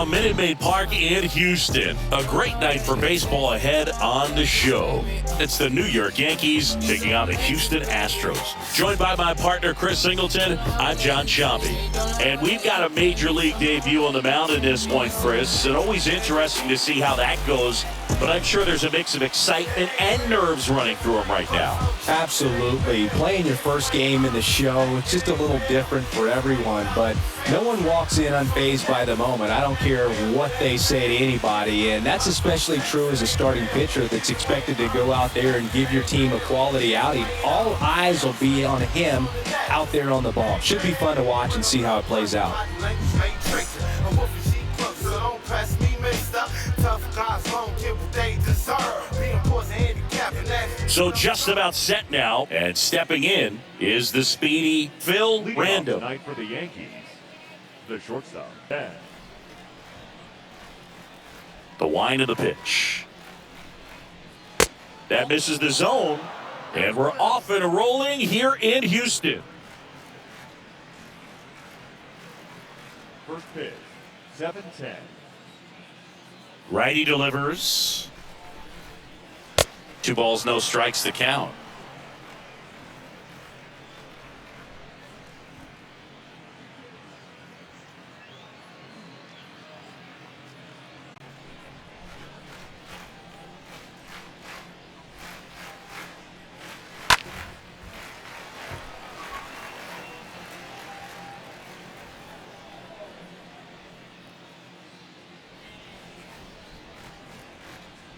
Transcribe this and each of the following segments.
from Minute Maid Park in Houston. A great night for baseball ahead on the show. It's the New York Yankees taking on the Houston Astros. Joined by my partner, Chris Singleton, I'm John Sciambi. And we've got a major league debut on the mound at this point, Chris. It's always interesting to see how that goes, but I'm sure there's a mix of excitement and nerves running through him right now. Absolutely. Playing your first game in the show, it's just a little different for everyone, but no one walks in unfazed by the moment. I don't care what they say to anybody, and that's especially true as a starting pitcher that's expected to go out there and give your team a quality outing. All eyes will be on him out there on the ball. Should be fun to watch and see how it plays out. So just about set now, and stepping in is the speedy Phil Random. Tonight for the Yankees, the shortstop. The wind of the pitch. That misses the zone, and we're off and rolling here in Houston. First pitch, 7-10. Righty delivers. 2 balls, no strikes to count.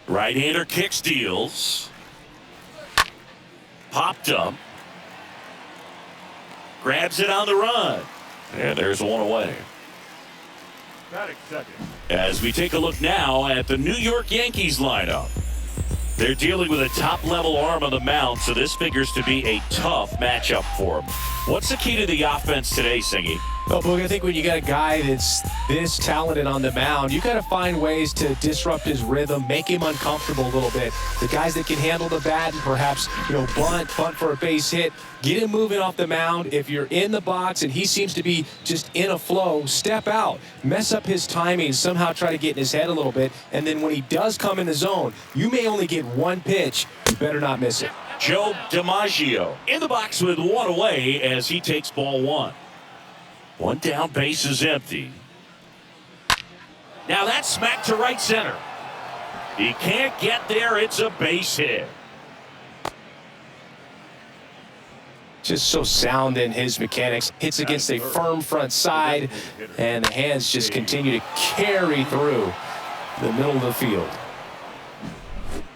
Right-hander kick steals. Popped up. Grabs it on the run. And there's one away. Batting second. As we take a look now at the New York Yankees lineup. They're dealing with a top-level arm on the mound, so this figures to be a tough matchup for them. What's the key to the offense today, Singy? Well, Boog, I think when you got a guy that's this talented on the mound, you got to find ways to disrupt his rhythm, make him uncomfortable a little bit. The guys that can handle the bat and perhaps, bunt for a base hit, get him moving off the mound. If you're in the box and he seems to be just in a flow, step out, mess up his timing, somehow try to get in his head a little bit, and then when he does come in the zone, you may only get one pitch. You better not miss it. Joe Dimaggio in the box with one away as he takes ball 1. 1 down, base is empty. Now that's smacked to right center. He can't get there. It's a base hit. Just so sound in his mechanics. Hits against a firm front side, and the hands just continue to carry through the middle of the field.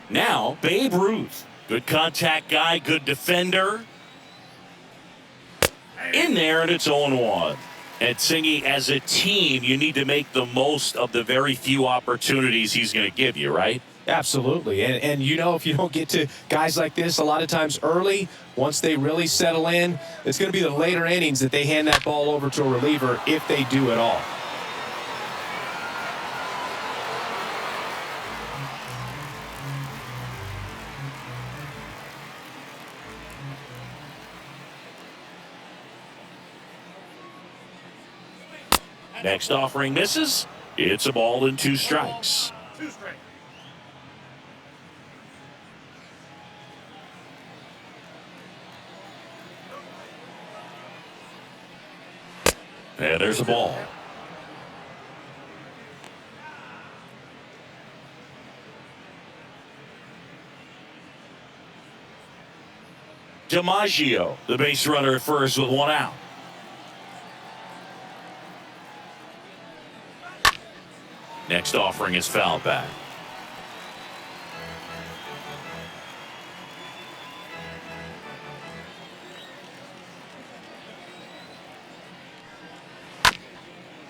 Now, Babe Ruth. Good contact guy, good defender. In there, and it's 0-1. And Singy, as a team, you need to make the most of the very few opportunities he's going to give you, right? Absolutely. And if you don't get to guys like this a lot of times early, once they really settle in, it's going to be the later innings that they hand that ball over to a reliever if they do at all. Next offering misses. It's a ball and 2 strikes. 2 strikes. And there's a ball. Dimaggio, the base runner at first with 1 out. Next offering is foul back.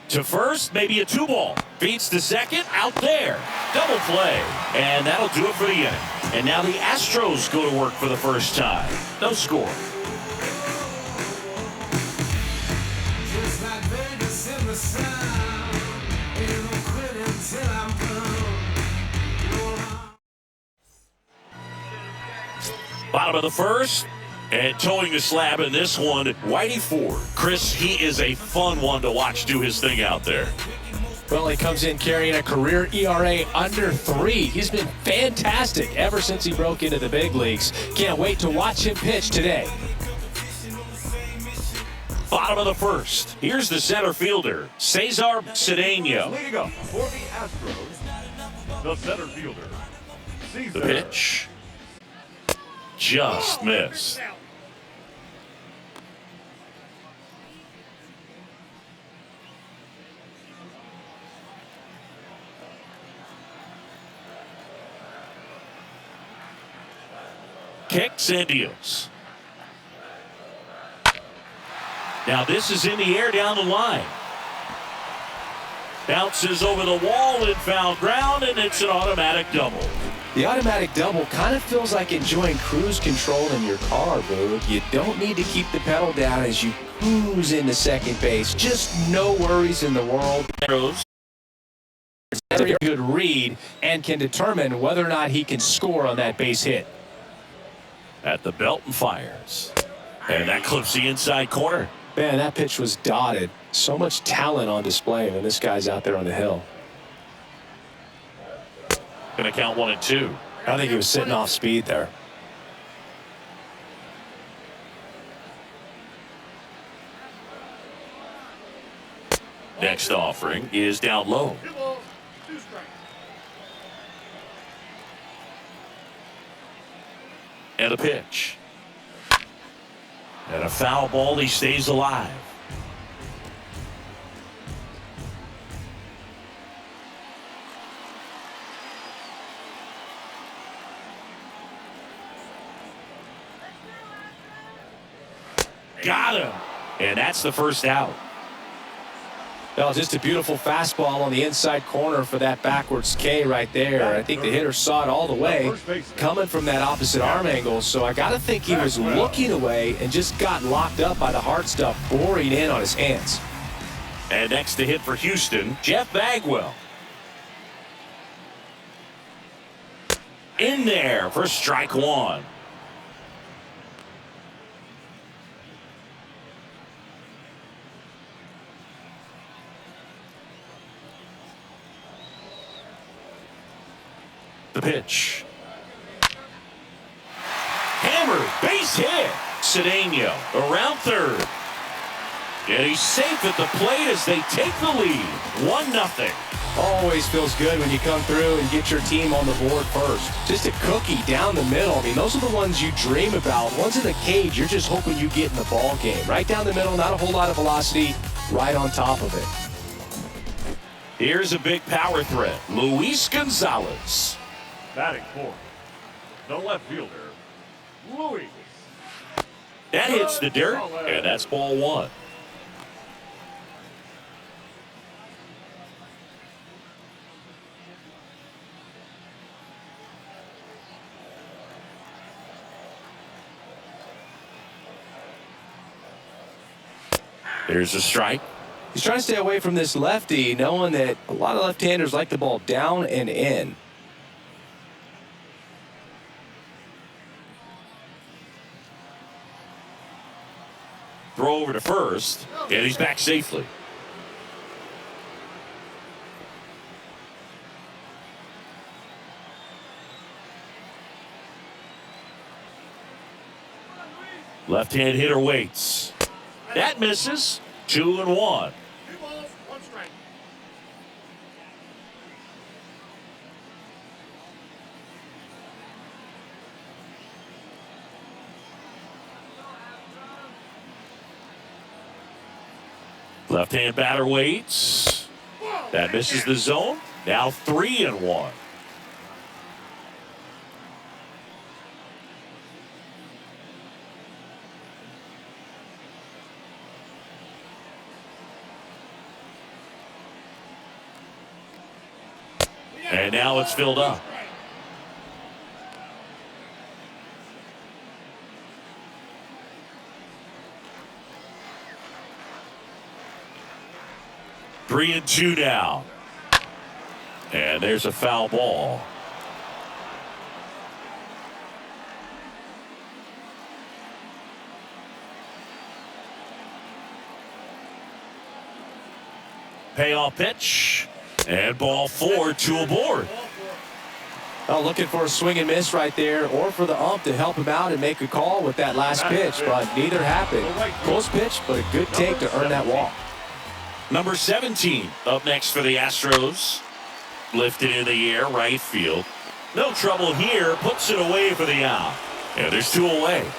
To first, maybe a 2-ball. Beats to second, out there. Double play. And that'll do it for the inning. And now the Astros go to work for the first time. No score. Just like Vegas in the sun, ain't no quitting till I'm gone. Bottom of the first. And towing the slab in this one, Whitey Ford. Chris, he is a fun one to watch do his thing out there. Well, he comes in carrying a career ERA under 3. He's been fantastic ever since he broke into the big leagues. Can't wait to watch him pitch today. Bottom of the first. Here's the center fielder, Cesar Cedeno. Leading up for the Astros, the center fielder, The pitch. Just missed. Kicks and deals. Now this is in the air down the line. Bounces over the wall and foul ground, and it's an automatic double. The automatic double kind of feels like enjoying cruise control in your car, boo. You don't need to keep the pedal down as you cruise into second base. Just no worries in the world. A very good read and can determine whether or not he can score on that base hit. At the belt and fires. And that clips the inside corner. Man, that pitch was dotted. So much talent on display when this guy's out there on the hill. Gonna count 1 and 2. I think he was sitting off speed there. Next offering is down low. And a pitch. And a foul ball. He stays alive. Got him. And that's the first out. Well, just a beautiful fastball on the inside corner for that backwards K right there. I think the hitter saw it all the way coming from that opposite arm angle. So I got to think he was looking away and just got locked up by the hard stuff boring in on his hands. And next to hit for Houston, Jeff Bagwell. In there for strike 1. The pitch. Hammered, base hit. Cedeno around third. And he's safe at the plate as they take the lead. 1-0. Always feels good when you come through and get your team on the board first. Just a cookie down the middle. I mean, those are the ones you dream about. Ones in the cage, you're just hoping you get in the ball game. Right down the middle, not a whole lot of velocity, right on top of it. Here's a big power threat. Luis Gonzalez. batting fourth, the left fielder, Louis. That hits the dirt, and that's ball 1. There's a strike. He's trying to stay away from this lefty, knowing that a lot of left-handers like the ball down and in. Throw over to first, and he's back safely. Left-hand hitter waits. That misses. 2-1. 2 balls, 1 strike. Left-hand batter waits. That misses the zone. Now 3-1. And now it's filled up. Three and 2 now. And there's a foul ball. Payoff pitch. And ball 4, 2 aboard. Oh, looking for a swing and miss right there, or for the ump to help him out and make a call with that last pitch, but neither happened. Close pitch, but a good take to earn that walk. Number 17 up next for the Astros. Lifted in the air, right field. No trouble here, puts it away for the out. And there's 2 away.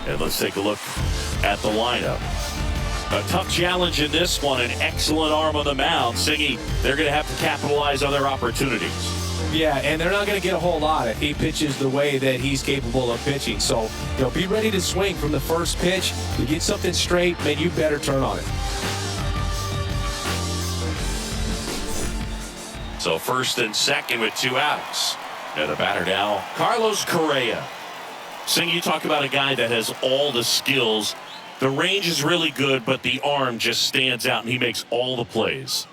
And let's take a look at the lineup. A tough challenge in this one, an excellent arm on the mound. Singy, they're going to have to capitalize on their opportunities. Yeah, and they're not going to get a whole lot if he pitches the way that he's capable of pitching. So, be ready to swing from the first pitch. To get something straight, man, you better turn on it. So first and second with 2 outs. And the batter now, Carlos Correa. Sing, you talk about a guy that has all the skills. The range is really good, but the arm just stands out, and he makes all the plays.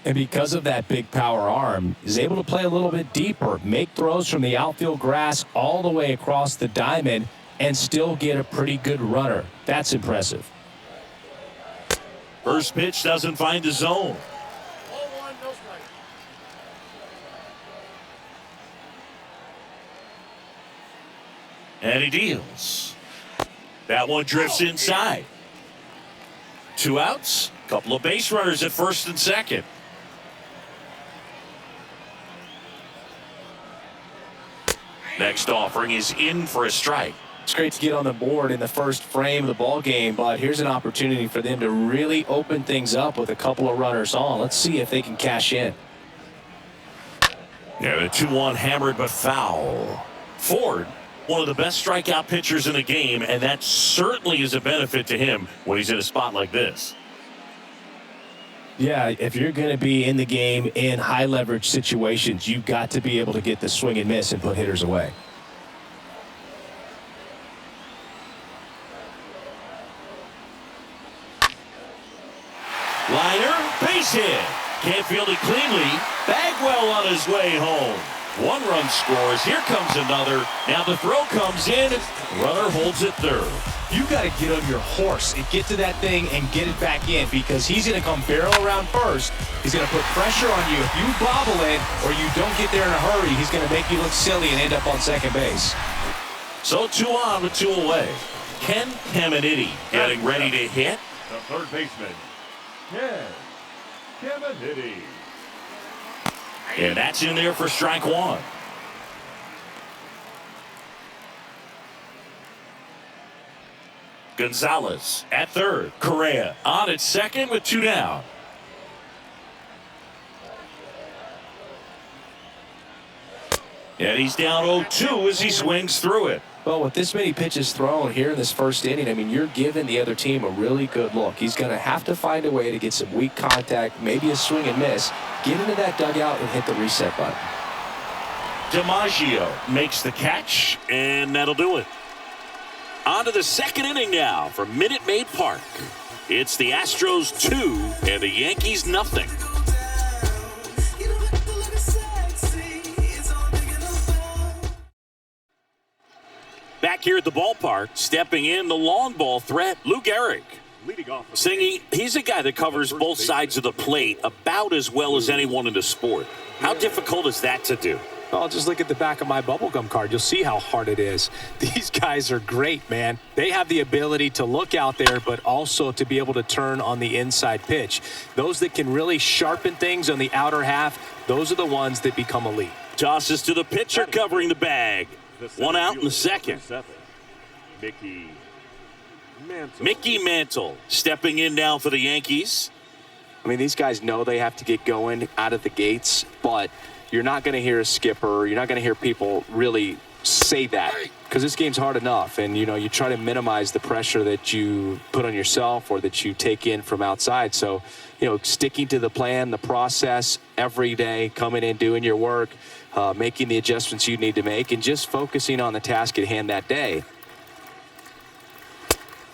And because of that big power arm, he's able to play a little bit deeper, make throws from the outfield grass all the way across the diamond, and still get a pretty good runner. That's impressive. First pitch doesn't find the zone. And he deals. That one drifts inside. 2 outs. Couple of base runners at first and second. Next offering is in for a strike. It's great to get on the board in the first frame of the ball game, but here's an opportunity for them to really open things up with a couple of runners on. Let's see if they can cash in. Yeah, the 2-1 hammered but foul. Ford, one of the best strikeout pitchers in the game, and that certainly is a benefit to him when he's in a spot like this. Yeah, if you're going to be in the game in high leverage situations, you've got to be able to get the swing and miss and put hitters away. Liner, base hit. Can't field it cleanly. Bagwell on his way home. 1 run scores. Here comes another. Now the throw comes in. Runner holds it third. You got to get on your horse and get to that thing and get it back in, because he's going to come barrel around first. He's going to put pressure on you. If you bobble it or you don't get there in a hurry, he's going to make you look silly and end up on second base. So 2 on with 2 away. Ken Caminiti getting ready to hit. The third baseman, Ken Caminiti. And that's in there for strike 1. Gonzalez at third. Correa on at second with 2 down. And he's down 0-2 as he swings through it. Well, with this many pitches thrown here in this first inning, I mean, you're giving the other team a really good look. He's going to have to find a way to get some weak contact, maybe a swing and miss, get into that dugout and hit the reset button. Dimaggio makes the catch, and that'll do it. On to the second inning now from Minute Maid Park. It's the Astros 2 and the Yankees nothing. Back here at the ballpark, stepping in the long ball threat, Lou Gehrig. Singy, he's a guy that covers both sides of the plate about as well as anyone in the sport. How difficult is that to do? Well, just look at the back of my bubblegum card. You'll see how hard it is. These guys are great, man. They have the ability to look out there, but also to be able to turn on the inside pitch. Those that can really sharpen things on the outer half, those are the ones that become elite. Tosses to the pitcher covering the bag. 1 out in the second. Mickey Mantle stepping in now for the Yankees. I mean, these guys know they have to get going out of the gates, but you're not going to hear a skipper. You're not going to hear people really say that, because this game's hard enough. And, you try to minimize the pressure that you put on yourself or that you take in from outside. So, sticking to the plan, the process every day, coming in, doing your work, making the adjustments you need to make, and just focusing on the task at hand that day.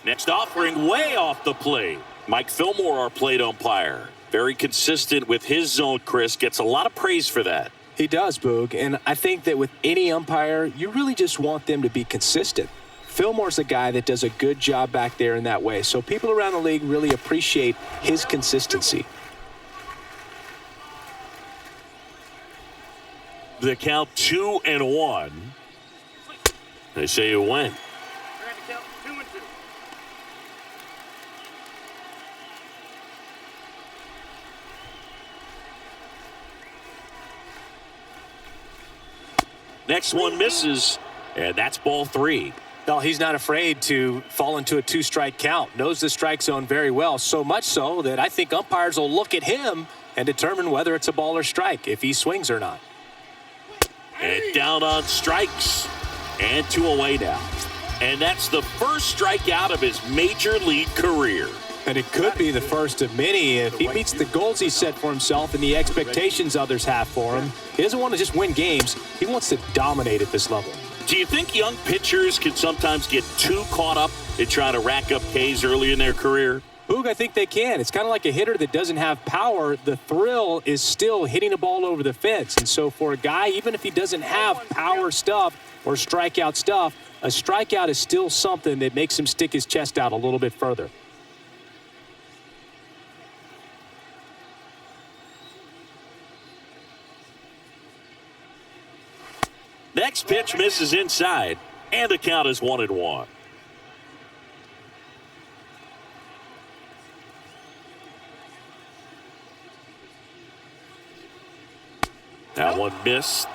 Next offering way off the plate. Mike Fillmore, our plate umpire. Very consistent with his zone, Chris. Gets a lot of praise for that. He does, Boog. And I think that with any umpire, you really just want them to be consistent. Fillmore's a guy that does a good job back there in that way. So people around the league really appreciate his consistency. The count 2-1. They say it went. Next one misses, and that's ball 3. No, he's not afraid to fall into a 2-strike count. Knows the strike zone very well, so much so that I think umpires will look at him and determine whether it's a ball or strike, if he swings or not. And down on strikes, and 2 away now. And that's the first strikeout of his major league career. And it could be the first of many if he meets the goals he set for himself and the expectations others have for him. He doesn't want to just win games. He wants to dominate at this level. Do you think young pitchers can sometimes get too caught up in trying to rack up Ks early in their career? Boog, I think they can. It's kind of like a hitter that doesn't have power. The thrill is still hitting a ball over the fence. And so for a guy, even if he doesn't have power stuff or strikeout stuff, a strikeout is still something that makes him stick his chest out a little bit further. Next pitch misses inside, and the count is 1-1. That one missed.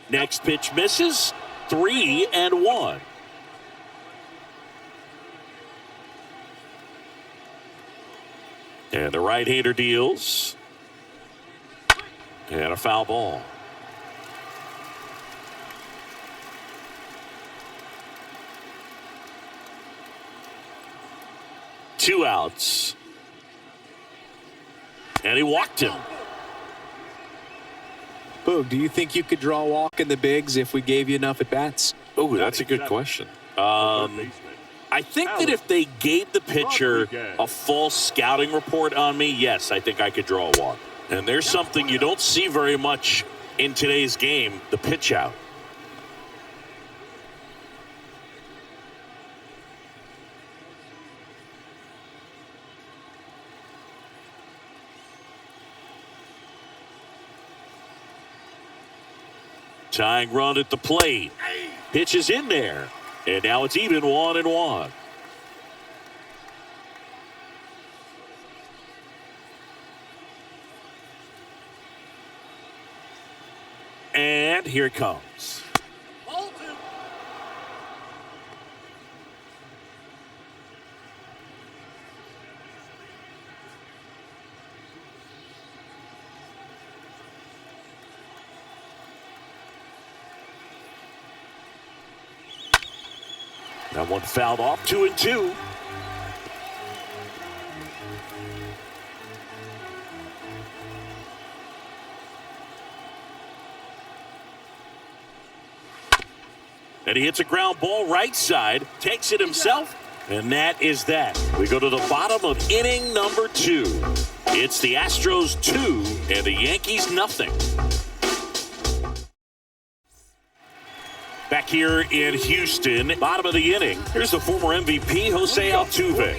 Next pitch misses, 3-1. And the right-hander deals. And a foul ball. Two outs. And he walked him. Boog, do you think you could draw a walk in the bigs if we gave you enough at-bats? Oh, that's a good question. I think that if they gave the pitcher a full scouting report on me, yes, I think I could draw a walk. And there's something you don't see very much in today's game, the pitch out. Tying run at the plate. Pitch is in there. And now it's even 1-1. And here it comes. That one fouled off, 2-2. And he hits a ground ball right side, takes it himself, and that is that. We go to the bottom of inning number 2. It's the Astros 2 and the Yankees nothing. Back here in Houston, bottom of the inning. Here's the former MVP, Jose Altuve.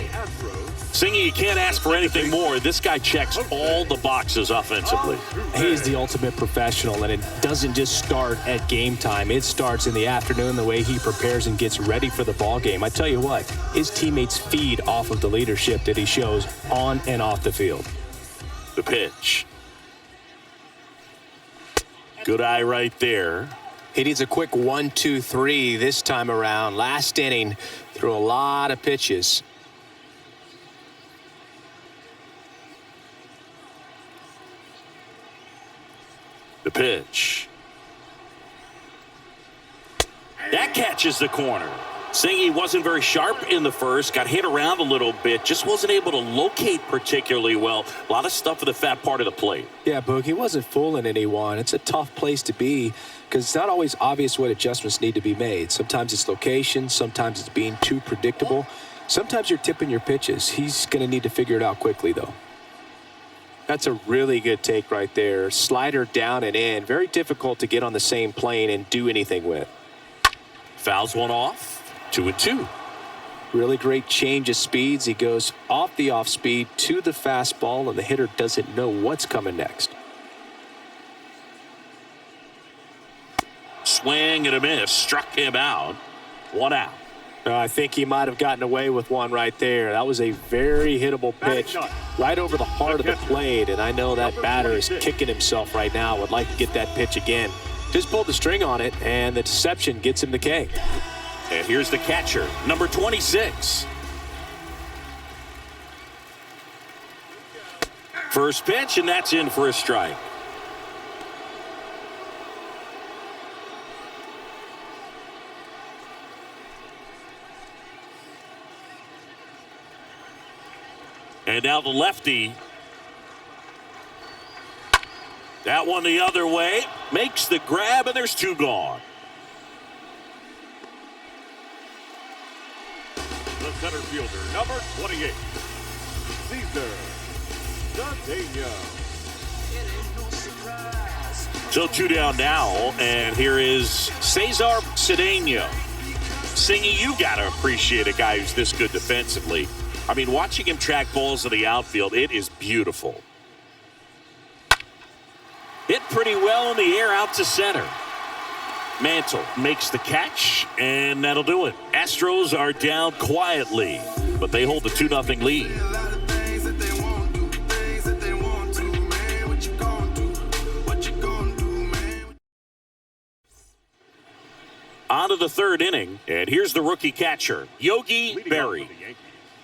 Singy, you can't ask for anything more. This guy checks all the boxes offensively. He is the ultimate professional, and it doesn't just start at game time. It starts in the afternoon, the way he prepares and gets ready for the ball game. I tell you what, his teammates feed off of the leadership that he shows on and off the field. The pitch. Good eye right there. He needs a quick 1-2-3 this time around. Last inning, threw a lot of pitches. The pitch. That catches the corner. Singy wasn't very sharp in the first, got hit around a little bit, just wasn't able to locate particularly well. A lot of stuff for the fat part of the plate. Yeah, Boog, he wasn't fooling anyone. It's a tough place to be because it's not always obvious what adjustments need to be made. Sometimes it's location, sometimes it's being too predictable. Sometimes you're tipping your pitches. He's going to need to figure it out quickly, though. That's a really good take right there. Slider down and in. Very difficult to get on the same plane and do anything with. Fouls one off. 2-2. Really great change of speeds. He goes off the off speed to the fastball, and the hitter doesn't know what's coming next. Swing and a miss. Struck him out. 1 out. I think he might have gotten away with one right there. That was a very hittable pitch right over the heart of the plate, and I know that batter is kicking himself right now. Would like to get that pitch again. Just pulled the string on it, and the deception gets him the K. And here's the catcher, number 26. First pitch, and that's in for a strike. And now the lefty. That one the other way. Makes the grab, and there's 2 gone. The center fielder, number 28, Cesar. So 2 down now, and here is Cesar Cedeno. Singy, you got to appreciate a guy who's this good defensively. I mean, watching him track balls in the outfield, it is beautiful. Hit pretty well in the air out to center. Mantle makes the catch, and that'll do it. Astros are down quietly, but they hold the 2-0 lead. On to the 3rd inning, and here's the rookie catcher, Yogi Berra.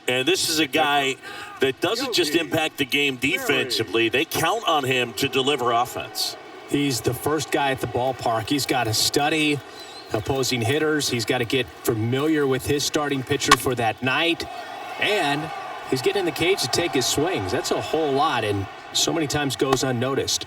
And this is a guy that doesn't just impact the game defensively. They count on him to deliver offense. He's the first guy at the ballpark. He's got to study opposing hitters. He's got to get familiar with his starting pitcher for that night. And he's getting in the cage to take his swings. That's a whole lot, and so many times goes unnoticed.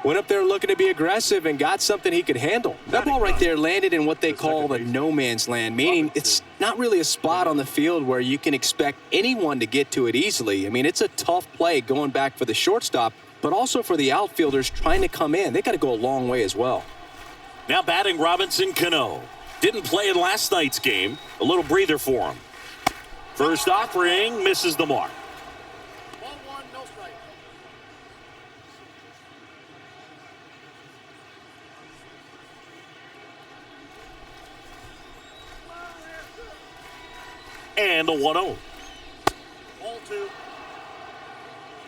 Went up there looking to be aggressive and got something he could handle. That ball right there landed in what they call the no man's land, meaning it's not really a spot on the field where you can expect anyone to get to it easily. I mean, it's a tough play going back for the shortstop, but also for the outfielders trying to come in. They got to go a long way as well. Now batting Robinson Cano. Didn't play in last night's game. A little breather for him. First offering misses the mark. And the 1-0.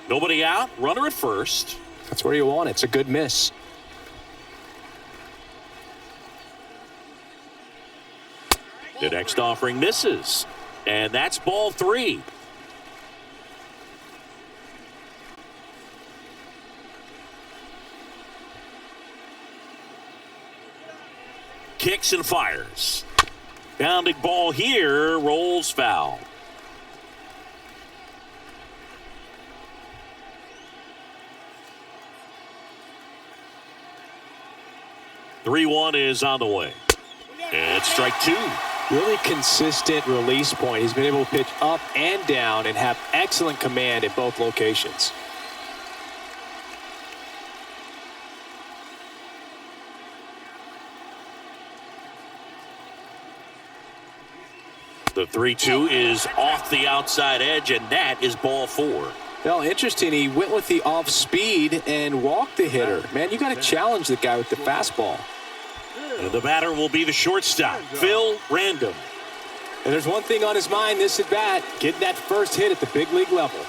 Nobody out. Runner at first. That's where you want it. It's a good miss. The next offering misses. And that's ball 3. Kicks and fires. Bounding ball here, rolls foul. (3-1) is on the way. And it's strike 2. Really consistent release point. He's been able to pitch up and down and have excellent command at both locations. The 3-2 is off the outside edge, and that is ball 4. Well, interesting. He went with the off speed and walked the hitter. Man, you got to challenge the guy with the fastball. And the batter will be the shortstop, Phil Random. And there's one thing on his mind this at bat, getting that first hit at the big league level.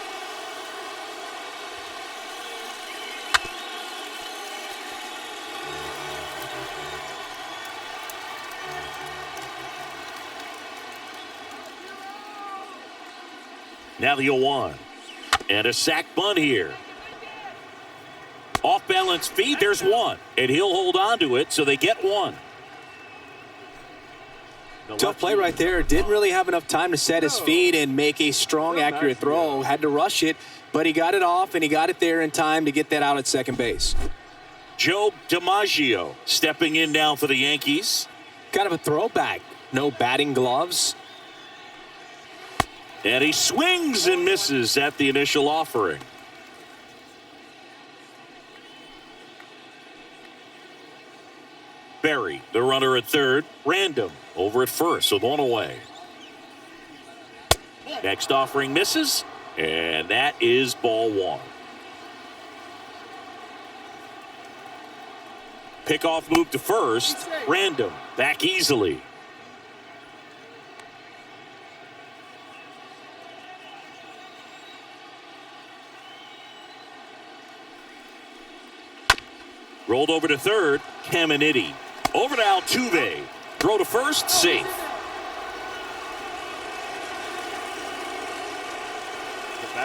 Now the 0-1. And a sac bunt here. Off balance feed, there's one. And he'll hold on to it, so they get one. Tough play right there. Didn't really have enough time to set his feet and make a strong, accurate throw. Had to rush it, but he got it off, and he got it there in time to get that out at second base. Joe Dimaggio stepping in now for the Yankees. Kind of a throwback. No batting gloves. And he swings and misses at the initial offering. Berry, the runner at third. Random over at first with one away. Next offering misses, and that is ball one. Pickoff move to first. Random back easily. Rolled over to third. Caminiti. Over to Altuve. Throw to first. Safe.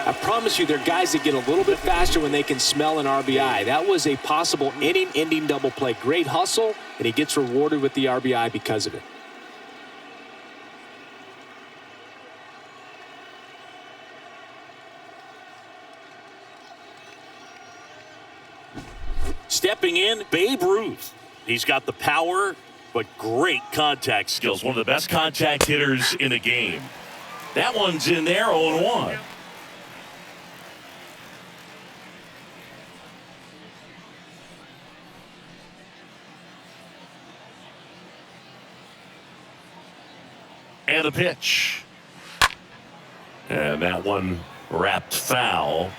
I promise you, there are guys that get a little bit faster when they can smell an RBI. That was a possible inning-ending double play. Great hustle, and he gets rewarded with the RBI because of it. Stepping in, Babe Ruth. He's got the power, but great contact skills. One of the best contact hitters in the game. That one's in there, 0-1. And a pitch. And that one wrapped foul.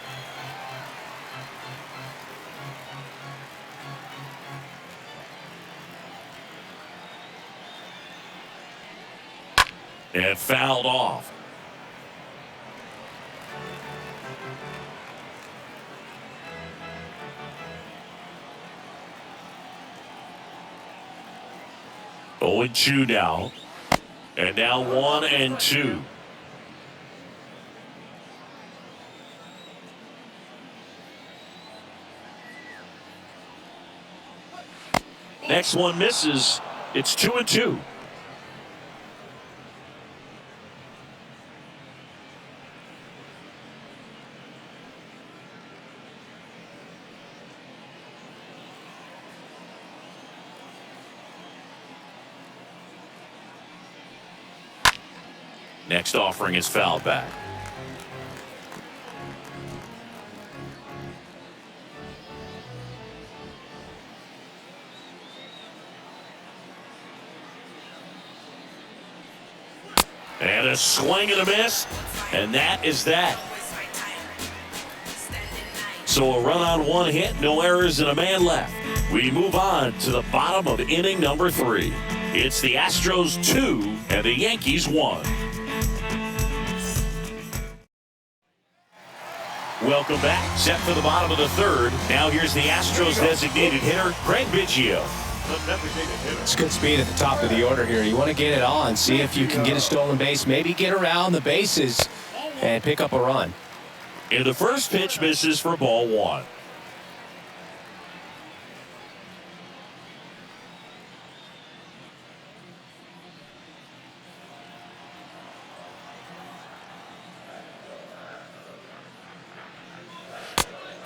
And fouled off. Oh, and 2 now. And now 1 and 2. Next one misses. It's 2 and 2. Next offering is fouled back. And a swing and a miss, and that is that. So a run on 1 hit, no errors, and a man left. We move on to the bottom of inning number 3. It's the Astros 2 and the Yankees 1. Welcome back. Set for the bottom of the 3rd. Now here's the Astros designated hitter, Craig Biggio. It's good speed at the top of the order here. You want to get it on, see if you can get a stolen base, maybe get around the bases and pick up a run. And the first pitch misses for ball 1.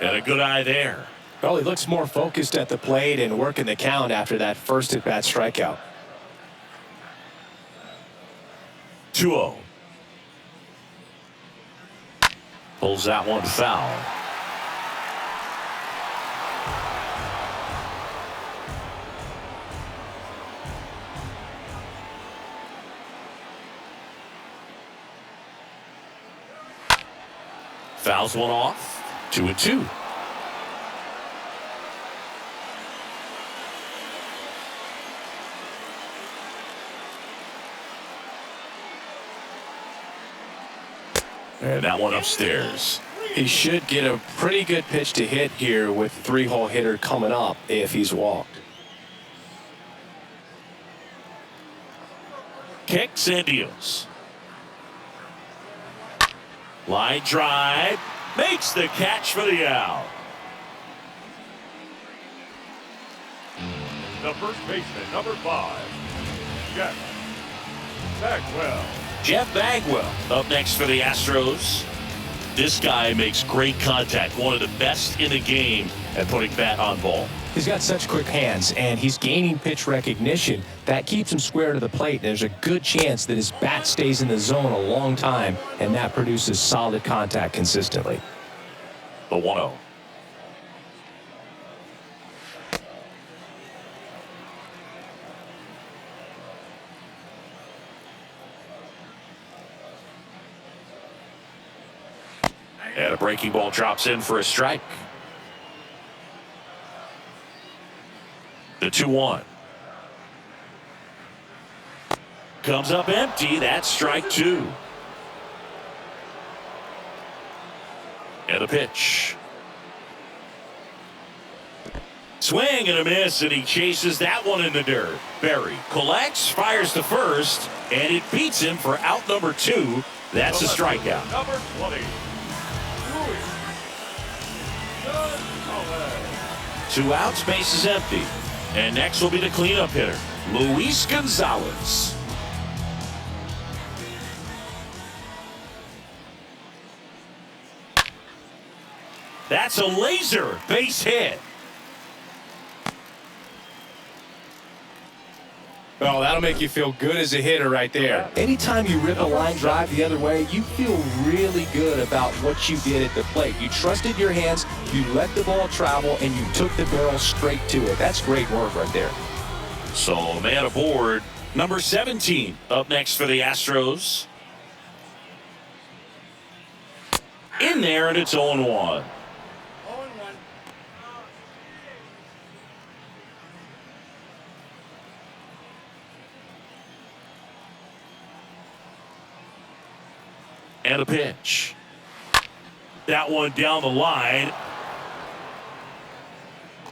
And a good eye there. Well, he looks more focused at the plate and working the count after that first at-bat strikeout. 2-0. Pulls that one foul. Fouls one off. 2 and 2. And that one upstairs. He should get a pretty good pitch to hit here with 3-hole hitter coming up if he's walked. Kicks and deals. Line drive. Makes the catch for the out. The first baseman, number 5, Jeff Bagwell. Jeff Bagwell up next for the Astros. This guy makes great contact, one of the best in the game at putting bat on ball. He's got such quick hands, and he's gaining pitch recognition. That keeps him square to the plate. There's a good chance that his bat stays in the zone a long time, and that produces solid contact consistently. The 1-0. And a breaking ball drops in for a strike. The 2-1. Comes up empty. That's strike 2. And a pitch. Swing and a miss, and he chases that one in the dirt. Berry collects, fires to first, and it beats him for out number 2. That's a strikeout. Number 20. 2 outs, base is empty. And next will be the cleanup hitter, Luis Gonzalez. That's a laser base hit. Well, that'll make you feel good as a hitter right there. Anytime you rip a line drive the other way, you feel really good about what you did at the plate. You trusted your hands, you let the ball travel, and you took the barrel straight to it. That's great work right there. So, man aboard, number 17 up next for the Astros. In there, and it's 0-1. And a pitch. That one down the line.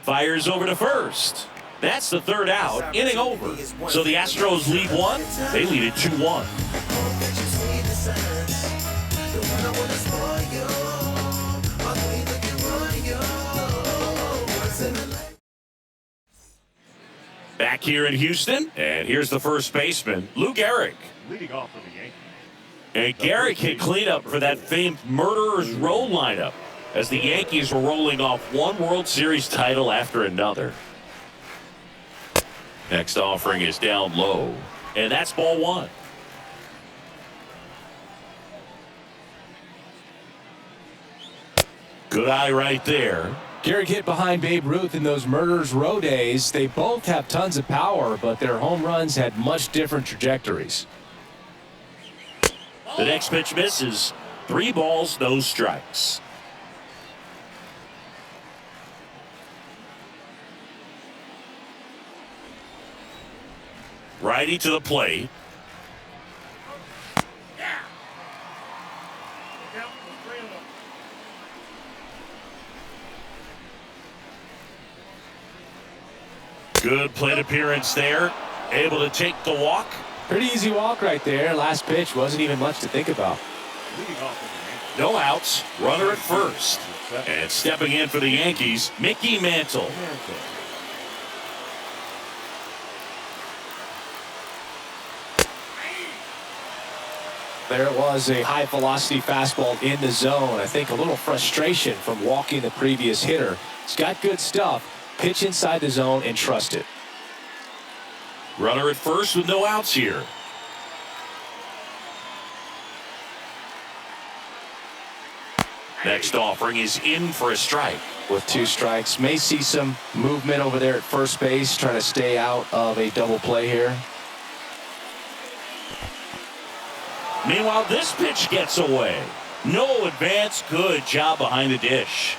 Fires over to first. That's the 3rd out. Inning over. So the Astros lead 1. They lead it 2-1. Back here in Houston. And here's the first baseman, Lou Gehrig. Leading off for the Yankees. And Gehrig hit cleanup for that famed Murderers Row lineup as the Yankees were rolling off one World Series title after another. Next offering is down low, and that's ball 1. Good eye right there. Gehrig hit behind Babe Ruth in those Murderers Row days. They both have tons of power, but their home runs had much different trajectories. The next pitch misses. 3 balls, no strikes. Righty to the plate. Good plate appearance there. Able to take the walk. Pretty easy walk right there. Last pitch wasn't even much to think about. No outs. Runner at first. And stepping in for the Yankees, Mickey Mantle. There it was, a high-velocity fastball in the zone. I think a little frustration from walking the previous hitter. It's got good stuff. Pitch inside the zone and trust it. Runner at first with no outs here. Next offering is in for a strike. With 2 strikes, may see some movement over there at first base, trying to stay out of a double play here. Meanwhile, this pitch gets away. No advance. Good job behind the dish.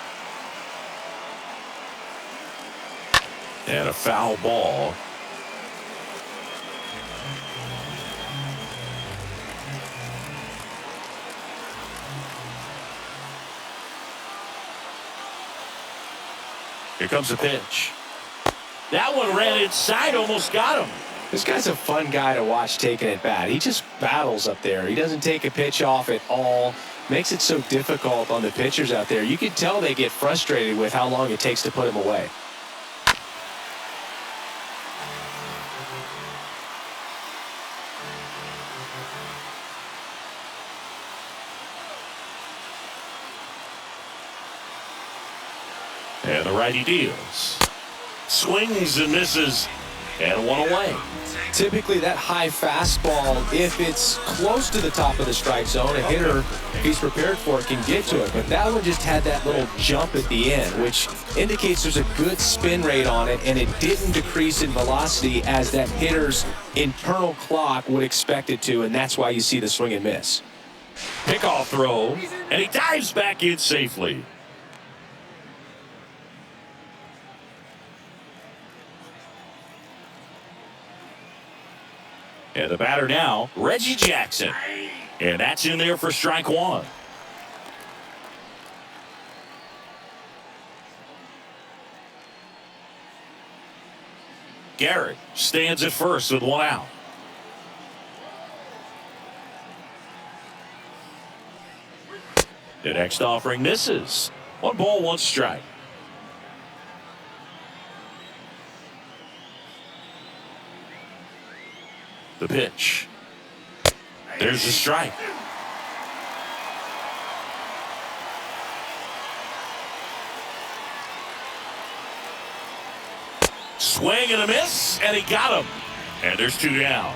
And a foul ball. Here comes the pitch. That one ran inside, almost got him. This guy's a fun guy to watch taking at bat. He just battles up there. He doesn't take a pitch off at all. Makes it so difficult on the pitchers out there. You can tell they get frustrated with how long it takes to put him away. And the righty deals. Swings and misses. And one away. Typically, that high fastball, if it's close to the top of the strike zone, a hitter, if he's prepared for it, can get to it. But that one just had that little jump at the end, which indicates there's a good spin rate on it, and it didn't decrease in velocity as that hitter's internal clock would expect it to, and that's why you see the swing and miss. Pickoff throw, and he dives back in safely. And the batter now, Reggie Jackson. And that's in there for strike one. Garrett stands at first with one out. The next offering misses. 1 ball, 1 strike. The pitch. There's the strike. Swing and a miss, and he got him. And there's 2 down.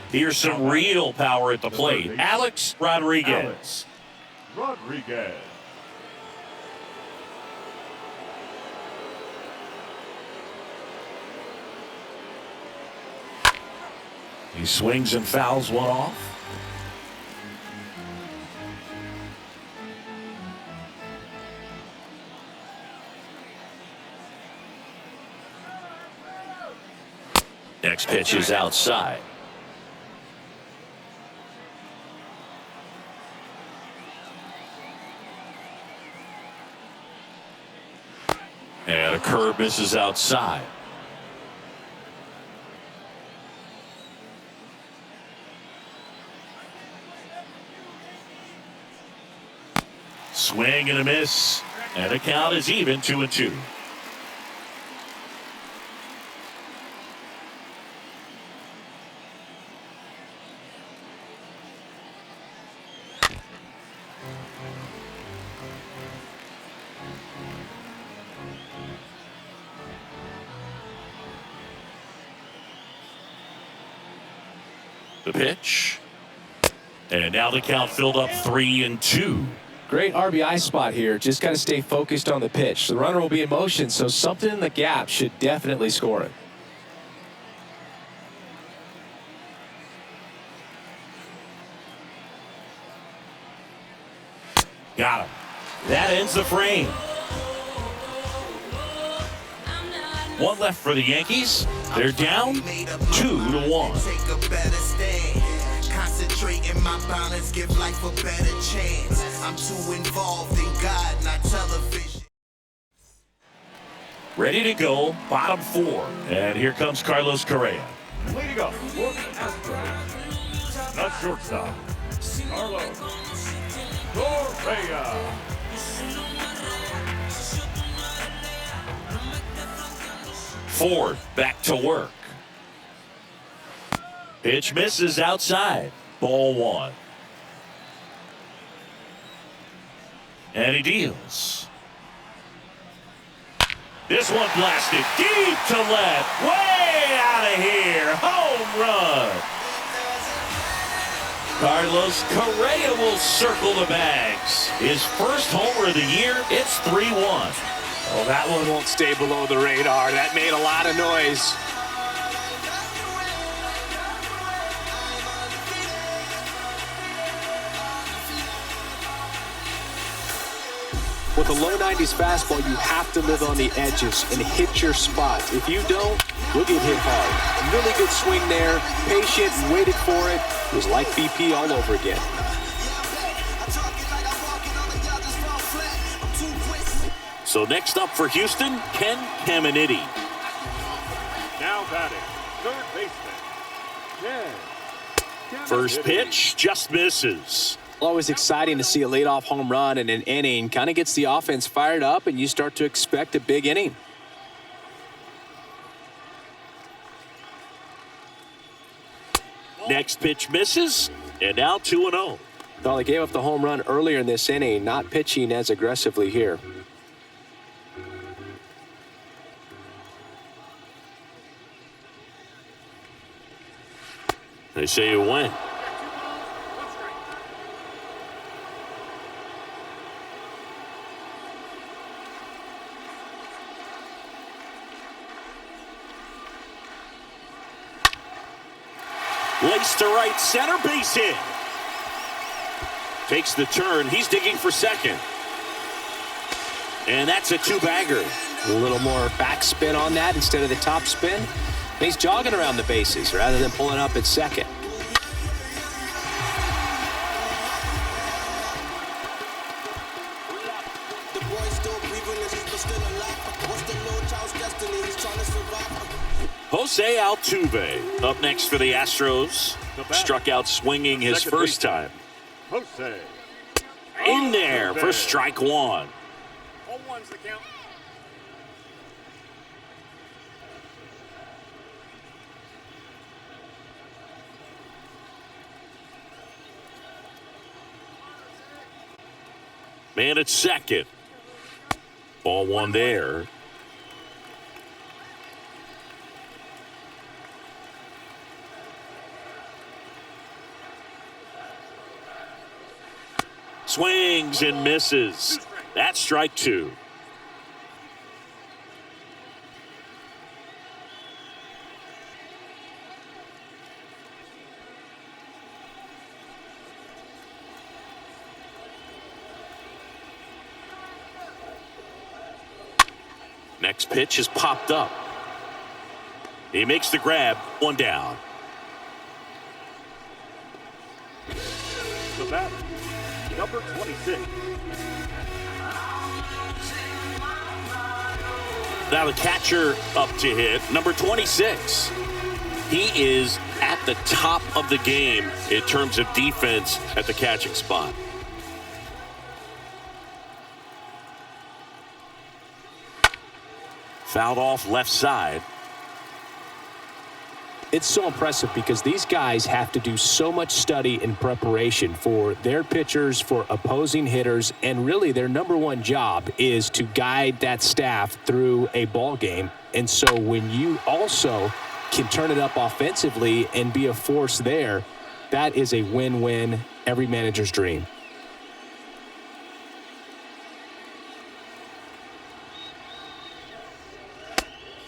Here's some real power at the plate. Alex Rodriguez. Rodriguez. He swings and fouls one off. Next pitch is outside. And a curve misses outside. Swing and a miss. And the count is even, 2-2. The pitch. And now the count filled up 3-2. Great RBI spot here. Just got to stay focused on the pitch. The runner will be in motion, so something in the gap should definitely score it. Got him. That ends the frame. 1 left for the Yankees. They're down 2-1. Concentrate in my balance, give life a better chance. I'm too involved in God, not television. Ready to go, bottom 4. And here comes Carlos Correa. Leading up for the Astros. Not shortstop. Carlos Correa. Ford back to work. Pitch misses outside. Ball 1. And he deals. This one blasted deep to left. Way out of here. Home run. Carlos Correa will circle the bags. His first homer of the year. It's 3-1. Oh, that one won't stay below the radar. That made a lot of noise. With a low 90s fastball, you have to live on the edges and hit your spots. If you don't, you'll get hit hard. Really good swing there. Patient, waited for it. It was like BP all over again. So next up for Houston, Ken Caminiti. Now batting, third baseman, Ken. First pitch just misses. Always exciting to see a leadoff home run in an inning. Kind of gets the offense fired up, and you start to expect a big inning. Next pitch misses, and now 2-0. Well, they gave up the home run earlier in this inning, not pitching as aggressively here. They say you win. Lace to right center, base hit. Takes the turn. He's digging for second. And that's a two-bagger. A little more backspin on that instead of the top spin. He's jogging around the bases rather than pulling up at second. Jose Altuve up next for the Astros. Struck out swinging his first time. Jose. In there for strike one. 0-1's the count. Man at second. Ball one there. Swings and misses. That's strike two. Next pitch is popped up. He makes the grab, one down. The batter, number 26. Now the catcher up to hit, number 26. He is at the top of the game in terms of defense at the catching spot. Fouled off left side. It's so impressive because these guys have to do so much study and preparation for their pitchers, for opposing hitters, and really their number one job is to guide that staff through a ball game. And so when you also can turn it up offensively and be a force there, that is a win-win, every manager's dream.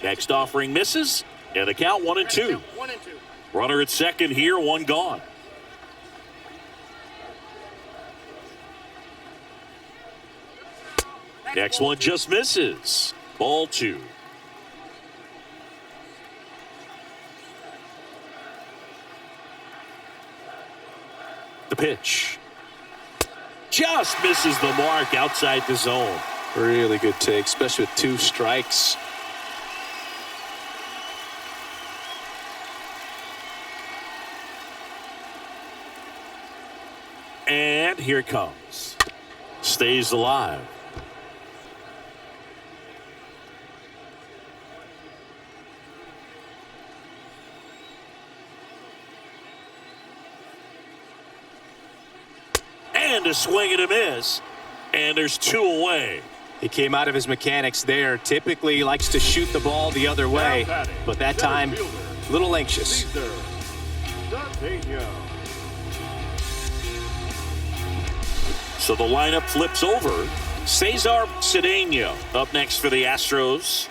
Next offering misses, and the count 1-2. Runner at second here, one gone. Next one just misses. Ball two. The pitch. Just misses the mark outside the zone. Really good take, especially with two strikes. And here it comes. Stays alive. And a swing and a miss. And there's two away. He came out of his mechanics there. Typically likes to shoot the ball the other way, but that time a little anxious. So the lineup flips over. Cesar Cedeno up next for the Astros.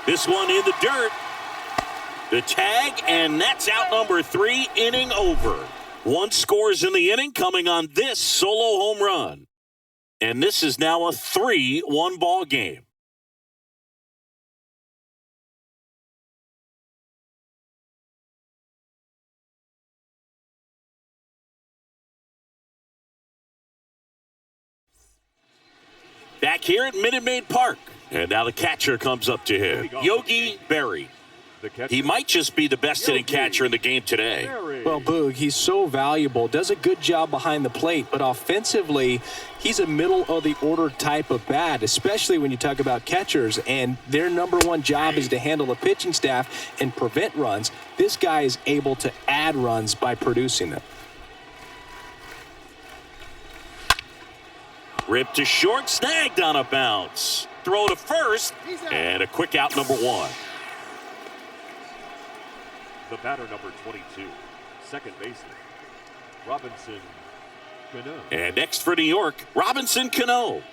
This one in the dirt. The tag, and that's out number 3, inning over. One scores in the inning coming on this solo home run. And this is now a 3-1 ball game. Back here at Minute Maid Park. And now the catcher comes up to him. Yogi Berra. He might just be the best hitting catcher in the game today. Well, Boog, he's so valuable, does a good job behind the plate, but offensively, he's a middle-of-the-order type of bat, especially when you talk about catchers, and their number one job is to handle the pitching staff and prevent runs. This guy is able to add runs by producing them. Ripped to short, snagged on a bounce. Throw to first, and a quick out, number one. The batter, number 22, second baseman, Robinson Cano. And next for New York, Robinson Cano.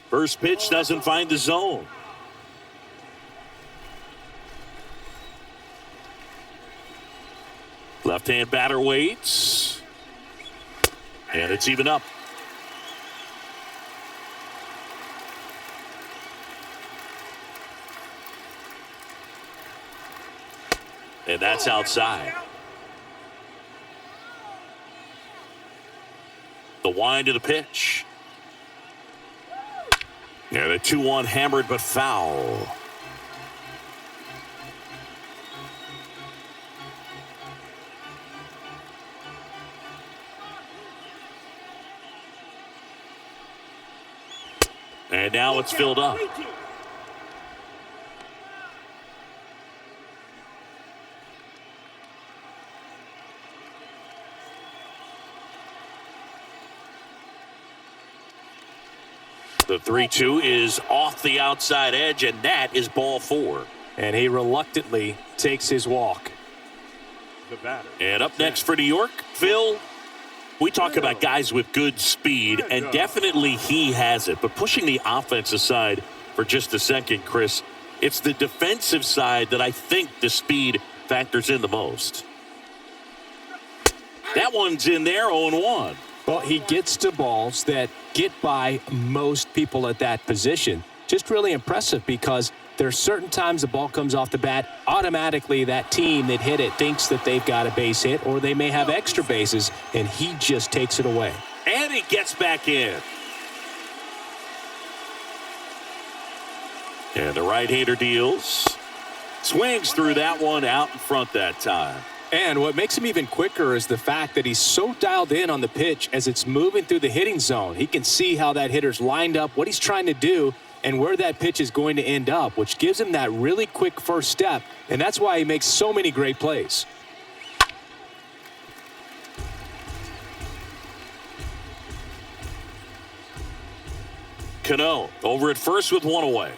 First pitch doesn't find the zone. Left-hand batter waits. And it's even up. And that's outside. The wind of the pitch. And a 2-1 hammered but foul. And now it's filled up. The 3-2 is off the outside edge, and that is ball four. And he reluctantly takes his walk. The batter. And up next for New York, Phil. We talk about guys with good speed, and definitely he has it. But pushing the offense aside for just a second, Chris, it's the defensive side that I think the speed factors in the most. That one's in there, 0-1. Well, he gets to balls that get by most people at that position. Just really impressive because there are certain times the ball comes off the bat, automatically that team that hit it thinks that they've got a base hit or they may have extra bases, and he just takes it away. And he gets back in. And the right-hander deals. Swings through that one, out in front that time. And what makes him even quicker is the fact that he's so dialed in on the pitch as it's moving through the hitting zone. He can see how that hitter's lined up, what he's trying to do, and where that pitch is going to end up, which gives him that really quick first step, and that's why he makes so many great plays. Cano over at first with one away.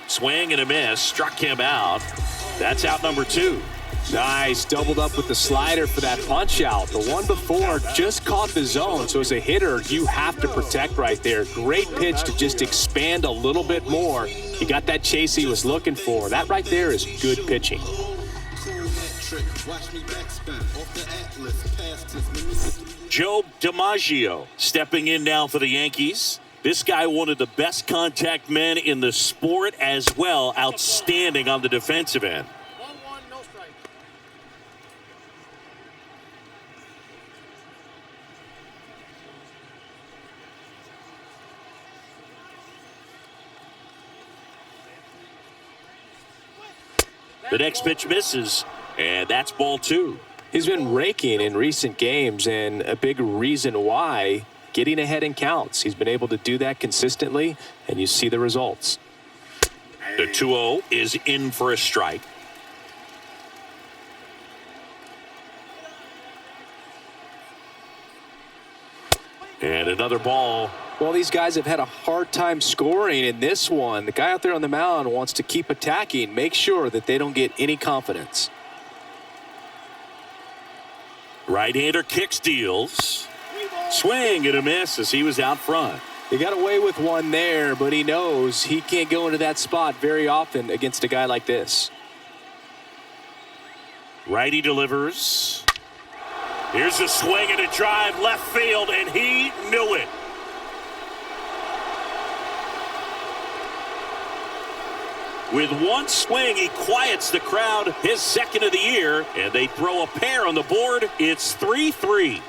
Swing and a miss, struck him out. That's out number two. Nice, doubled up with the slider for that punch out. The one before just caught the zone, so as a hitter, you have to protect right there. Great pitch to just expand a little bit more. He got that chase he was looking for. That right there is good pitching. Joe Dimaggio stepping in now for the Yankees. This guy, one of the best contact men in the sport as well. Outstanding on the defensive end. 1-1, no strike. The next pitch misses, and that's ball two. He's been raking in recent games, and a big reason why, getting ahead in counts. He's been able to do that consistently, and you see the results. The 2-0 is in for a strike. And another ball. Well, these guys have had a hard time scoring in this one. The guy out there on the mound wants to keep attacking, make sure that they don't get any confidence. Right-hander kicks, deals. Swing and a miss as he was out front. He got away with one there, but he knows he can't go into that spot very often against a guy like this. Whitey delivers. Here's a swing and a drive left field, and he knew it. With one swing, he quiets the crowd, his second of the year, and they throw a pair on the board. It's 3-3.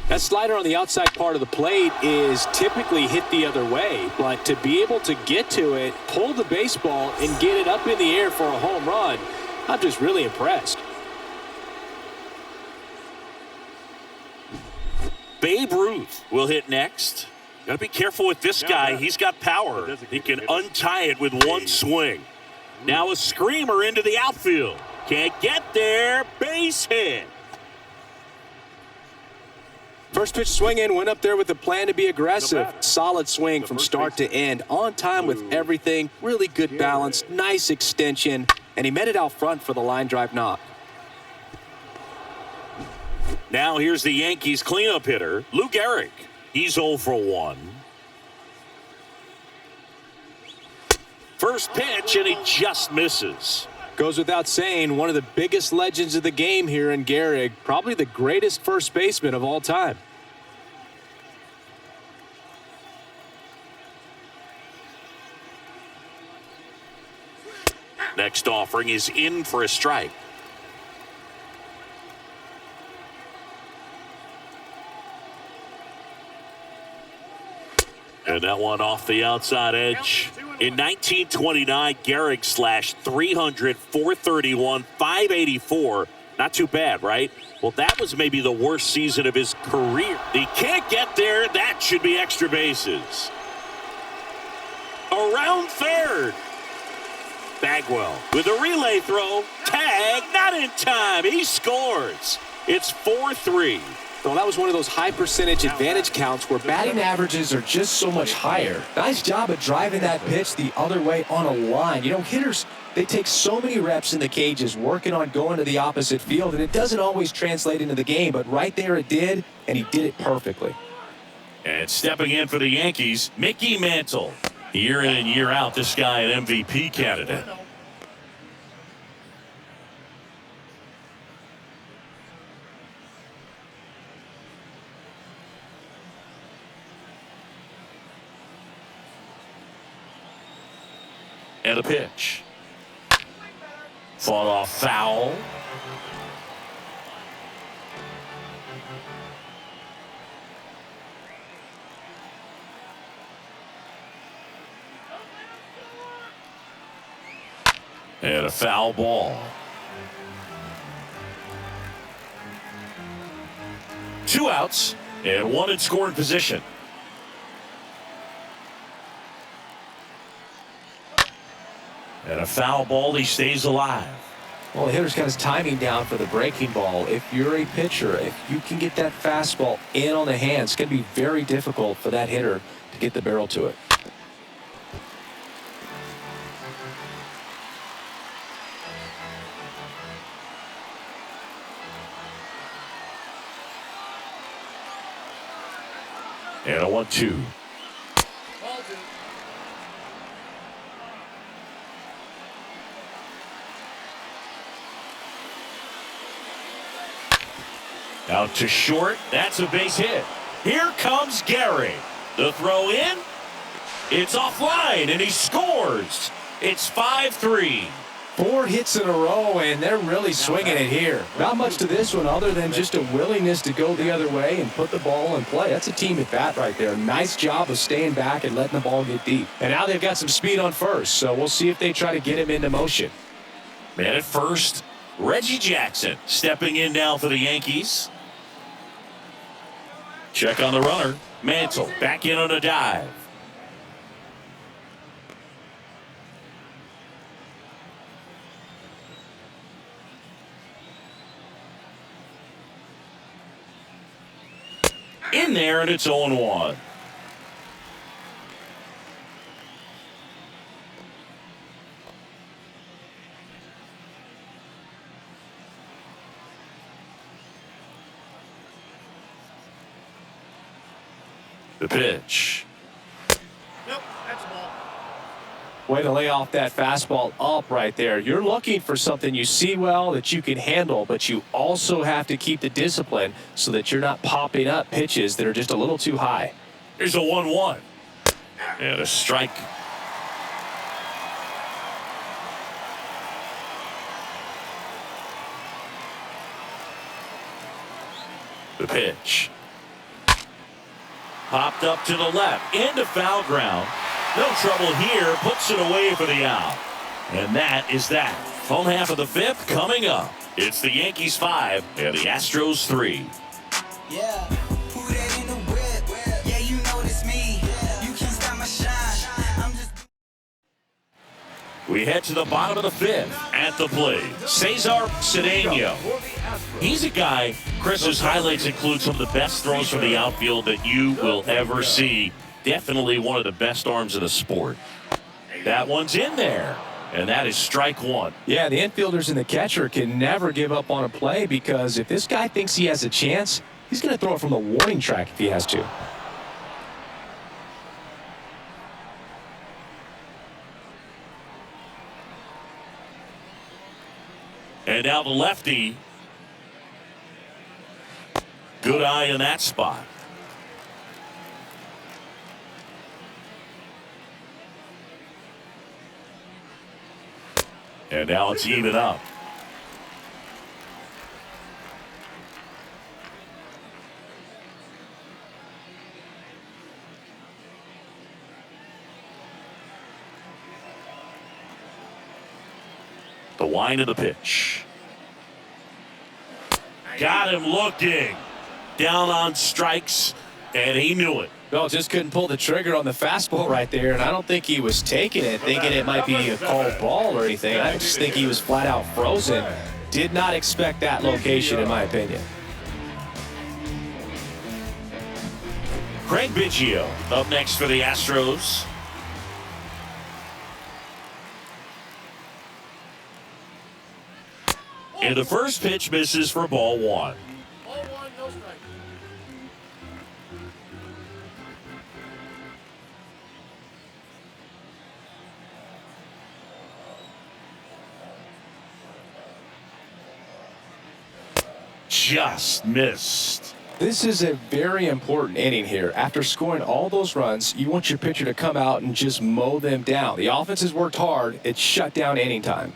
That slider on the outside part of the plate is typically hit the other way, but to be able to get to it, pull the baseball, and get it up in the air for a home run, I'm just really impressed. Babe Ruth will hit next. Got to be careful with this guy. He's got power. He can untie it with one swing. Now a screamer into the outfield. Can't get there. Base hit. First pitch swing in, went up there with a plan to be aggressive. Solid swing from start to end. On time with everything. Really good balance. Nice extension. And he met it out front for the line drive knock. Now here's the Yankees cleanup hitter, Lou Gehrig. He's 0 for 1. First pitch, and he just misses. Goes without saying, one of the biggest legends of the game here in Gehrig. Probably the greatest first baseman of all time. Next offering is in for a strike. And that one off the outside edge. In 1929, Gehrig slashed 300, 431, 584. Not too bad, right? Well, that was maybe the worst season of his career. He can't get there. That should be extra bases. Around third. Bagwell with a relay throw. Tag, not in time. He scores. It's 4-3. Well, that was one of those high percentage advantage counts where batting averages are just so much higher. Nice job of driving that pitch the other way on a line. You know, hitters, they take so many reps in the cages working on going to the opposite field, and it doesn't always translate into the game, but right there it did, and he did it perfectly. And stepping in for the Yankees, Mickey Mantle. Year in and year out, this guy an MVP candidate. And a pitch. Fought off foul. And a foul ball. 2 outs and 1 in scoring position. And a foul ball, he stays alive. Well, the hitter's got his timing down for the breaking ball. If you're a pitcher, if you can get that fastball in on the hands, it's going to be very difficult for that hitter to get the barrel to it. And a 1-2. Out to short. That's a base hit. Here comes Gehrig. The throw in. It's offline, and he scores. It's 5-3. 4 hits in a row, and they're really swinging it here. Not much to this one other than just a willingness to go the other way and put the ball in play. That's a team at bat right there. Nice job of staying back and letting the ball get deep. And now they've got some speed on first, so we'll see if they try to get him into motion. Man at first, Reggie Jackson stepping in now for the Yankees. Check on the runner. Mantle back in on a dive. In there, and it's 0-1. The pitch. Nope, that's a ball. Way to lay off that fastball up right there. You're looking for something you see well that you can handle, but you also have to keep the discipline so that you're not popping up pitches that are just a little too high. Here's a 1-1. And a strike. The pitch. Popped up to the left. Into foul ground. No trouble here. Puts it away for the out. And that is that. Full half of the fifth coming up. It's the Yankees 5 and the Astros 3. Yeah, who that in the whip? Yeah, you know it's me. You can't stop my shine. I'm just. We head to the bottom of the fifth. At the plate, Cesar Cedeno. He's a guy, Chris's highlights include some of the best throws from the outfield that you will ever see. Definitely one of the best arms in the sport. That one's in there, and that is strike one. Yeah, the infielders and the catcher can never give up on a play because if this guy thinks he has a chance, he's going to throw it from the warning track if he has to. And now the lefty. Good eye in that spot. And now it's even up. The wind of the pitch. Got him looking. Down on strikes, and he knew it. No, just couldn't pull the trigger on the fastball right there, and I don't think he was taking it, thinking it might be a called ball or anything. I just think he was flat out frozen. Did not expect that location, in my opinion. Craig Biggio up next for the Astros. And the first pitch misses for ball one. Just missed. This is a very important inning here. After scoring all those runs, you want your pitcher to come out and just mow them down. The offense has worked hard. It's shut down inning time.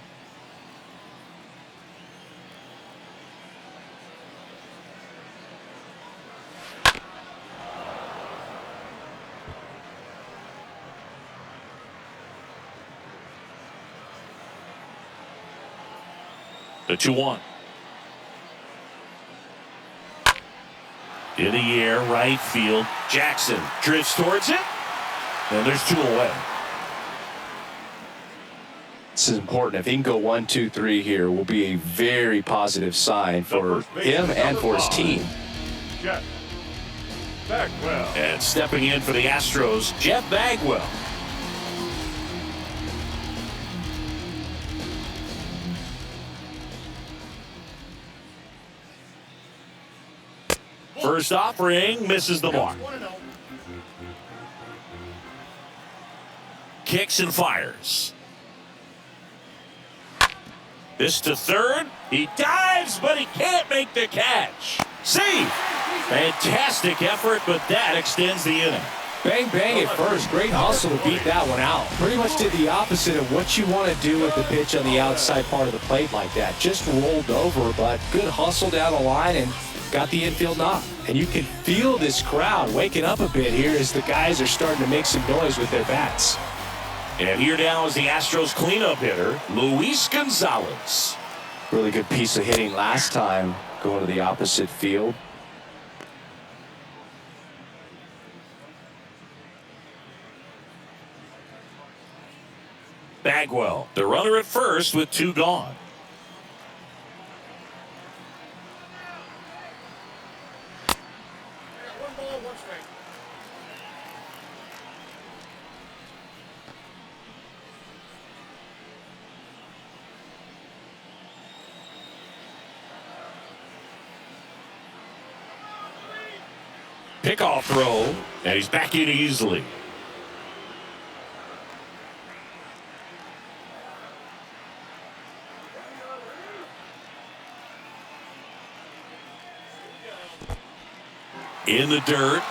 The 2-1. In the air, right field. Jackson drifts towards it. And there's two away. This is important. If he can go 1, 2, 3 here, will be a very positive sign for him and for his team. Jeff Bagwell. And stepping in for the Astros, Jeff Bagwell. First offering misses the mark. Kicks and fires. This to third. He dives, but he can't make the catch. Save. Fantastic effort, but that extends the inning. Bang, bang at first. Great hustle to beat that one out. Pretty much did the opposite of what you want to do with the pitch on the outside part of the plate like that. Just rolled over, but good hustle down the line and got the infield knock. And you can feel this crowd waking up a bit here as the guys are starting to make some noise with their bats. And here now is the Astros cleanup hitter, Luis Gonzalez. Really good piece of hitting last time, going to the opposite field. Bagwell, the runner at first with two gone. Pickoff throw, and he's back in easily. In the dirt.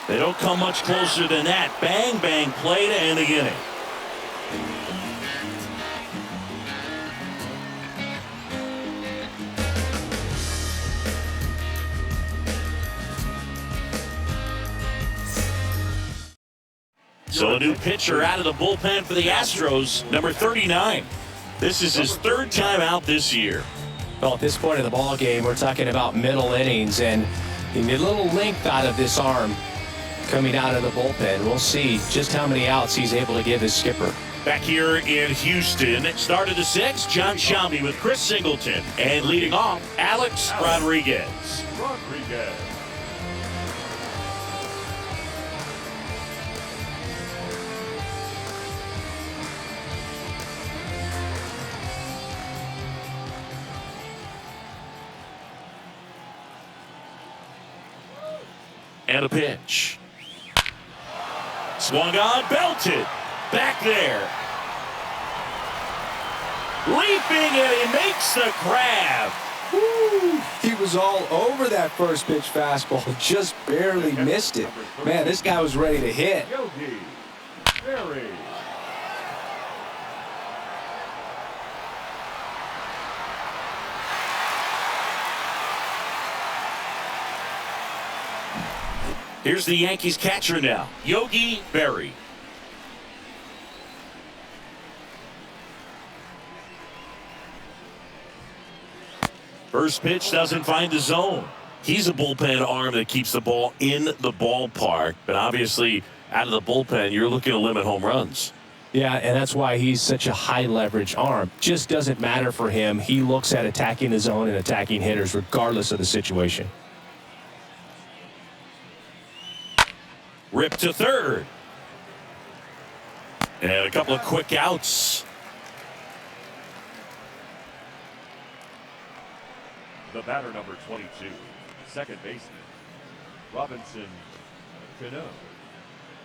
They don't come much closer than that. Bang, bang play to end the inning. So a new pitcher out of the bullpen for the Astros, number 39. This is his third time out this year. Well, at this point of the ball game, we're talking about middle innings, and you need a little length out of this arm coming out of the bullpen. We'll see just how many outs he's able to give his skipper. Back here in Houston, started the sixth, John Shelby with Chris Singleton, and leading off, Alex Rodriguez. Rodriguez. And a pitch. Swung on, belted. Back there. Leaping, and he makes the grab. Woo! He was all over that first pitch fastball, just barely missed it. Man, this guy was ready to hit. Yogi Berry. Here's the Yankees catcher now, Yogi Berry. First pitch doesn't find the zone. He's a bullpen arm that keeps the ball in the ballpark, but obviously out of the bullpen, you're looking to limit home runs. Yeah, and that's why he's such a high leverage arm. Just doesn't matter for him. He looks at attacking the zone and attacking hitters regardless of the situation. Rip to third. And a couple of quick outs. The batter, number 22, second baseman, Robinson Cano.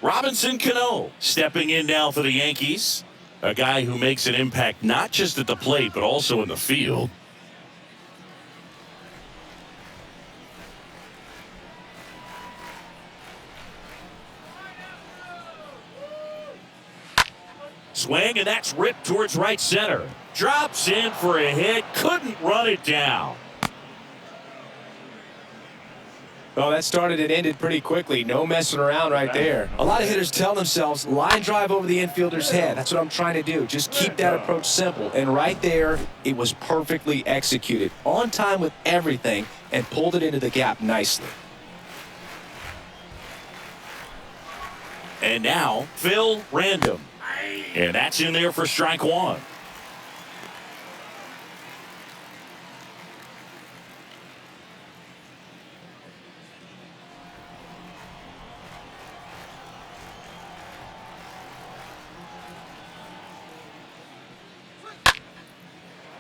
Robinson Cano stepping in now for the Yankees. A guy who makes an impact not just at the plate, but also in the field. Swing, and that's ripped towards right center. Drops in for a hit. Couldn't run it down. Well, that started and ended pretty quickly. No messing around right there. A lot of hitters tell themselves, line drive over the infielder's head. That's what I'm trying to do. Just keep that approach simple. And right there, it was perfectly executed. On time with everything, and pulled it into the gap nicely. And now, Phil Random. And that's in there for strike one.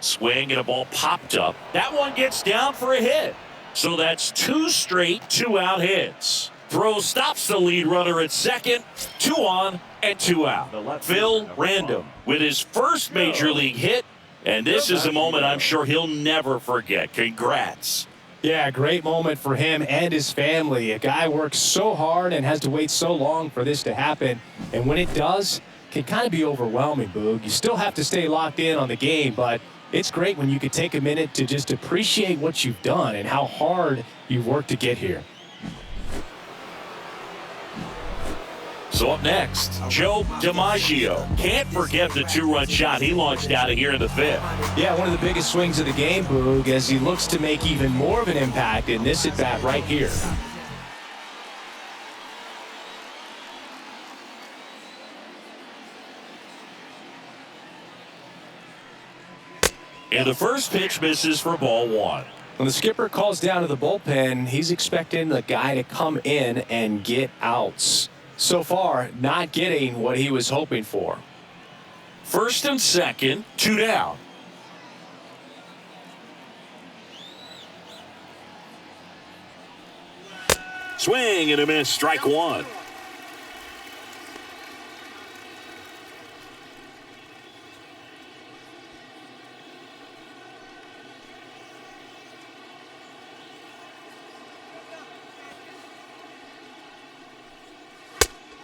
Swing, and a ball popped up. That one gets down for a hit. So that's two straight two-out hits. Throw stops the lead runner at second. 2 on and 2 out. Phil Random with his first major league hit. And this is a moment I'm sure he'll never forget. Congrats. Yeah, great moment for him and his family. A guy works so hard and has to wait so long for this to happen. And when it does, it can kind of be overwhelming, Boog. You still have to stay locked in on the game, but it's great when you can take a minute to just appreciate what you've done and how hard you've worked to get here. So up next, Joe Dimaggio. Can't forget the 2-run shot he launched out of here in the fifth. Yeah, one of the biggest swings of the game, Boog, as he looks to make even more of an impact in this at-bat right here. And the first pitch misses for ball one. When the skipper calls down to the bullpen, he's expecting the guy to come in and get outs. So far, not getting what he was hoping for. First and second, 2 down. Swing and a miss, strike one.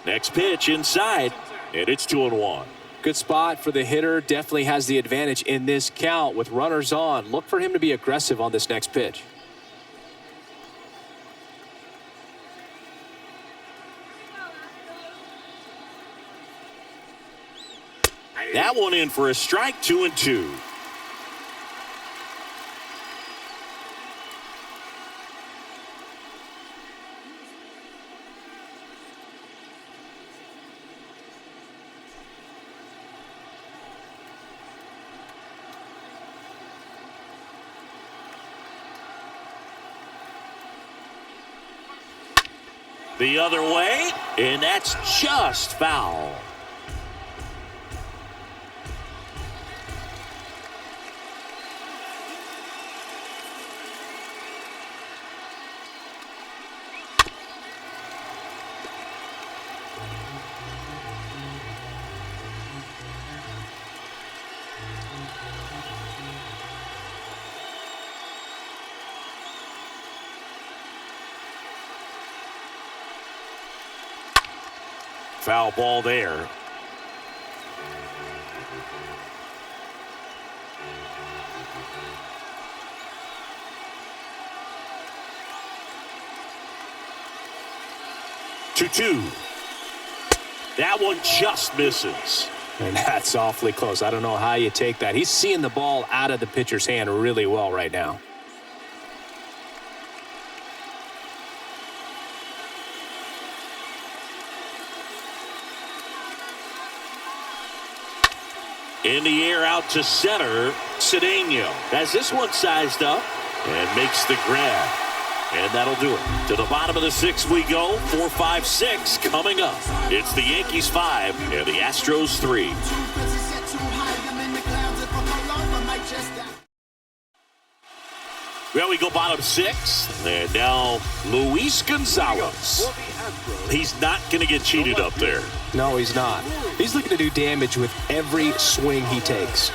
Next pitch inside, and it's 2-1. Good spot for the hitter. Definitely has the advantage in this count with runners on. Look for him to be aggressive on this next pitch. That one in for a strike, 2-2. The other way, and that's just foul. Foul ball there. Two. That one just misses. And that's awfully close. I don't know how you take that. He's seeing the ball out of the pitcher's hand really well right now. In the air out to center, Cedeno has this one sized up and makes the grab. And that'll do it. To the bottom of the sixth we go. 4-5-6 coming up. It's the Yankees 5 and the Astros 3. Well, we go bottom six. And now Luis Gonzalez. He's not going to get cheated up there. No, he's not. He's looking to do damage with every swing he takes.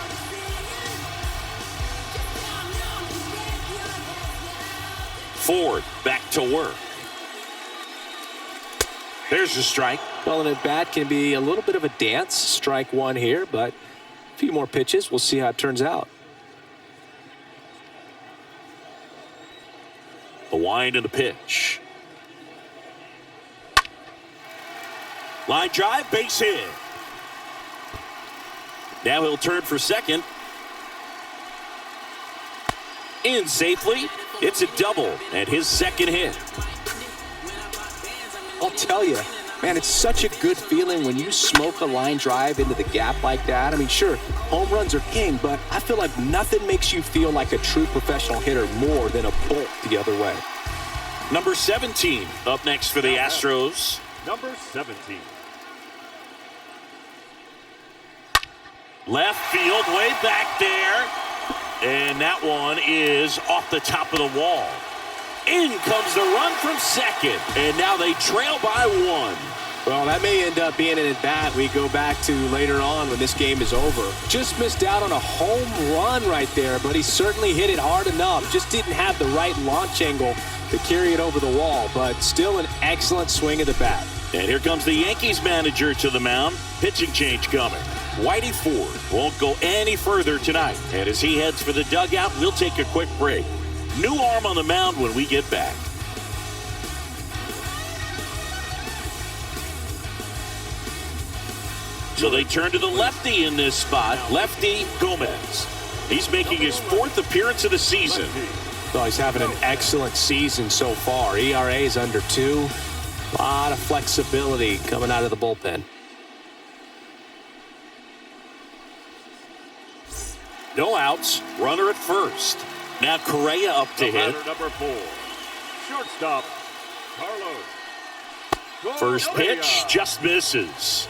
Ford back to work. There's a strike. Well, an at-bat can be a little bit of a dance. Strike one here, but a few more pitches. We'll see how it turns out. The wind and the pitch. Line drive, base hit. Now he'll turn for second. In safely. It's a double and his second hit. I'll tell you, man, it's such a good feeling when you smoke a line drive into the gap like that. I mean, sure, home runs are king, but I feel like nothing makes you feel like a true professional hitter more than a bolt the other way. Number 17 up next for the Astros. Number 17. Left field, way back there. And that one is off the top of the wall. In comes the run from second. And now they trail by one. Well, that may end up being an at-bat we go back to later on when this game is over. Just missed out on a home run right there, but he certainly hit it hard enough. Just didn't have the right launch angle to carry it over the wall, but still an excellent swing of the bat. And here comes the Yankees manager to the mound. Pitching change coming. Whitey Ford won't go any further tonight. And as he heads for the dugout, we'll take a quick break. New arm on the mound when we get back. So they turn to the lefty in this spot, Lefty Gomez. He's making his fourth appearance of the season. Well, he's having an excellent season so far. ERA is under 2. A lot of flexibility coming out of the bullpen. No outs, runner at first. Now Correa up to hit. Number 4. Shortstop, Carlos. First Correa. pitch just misses.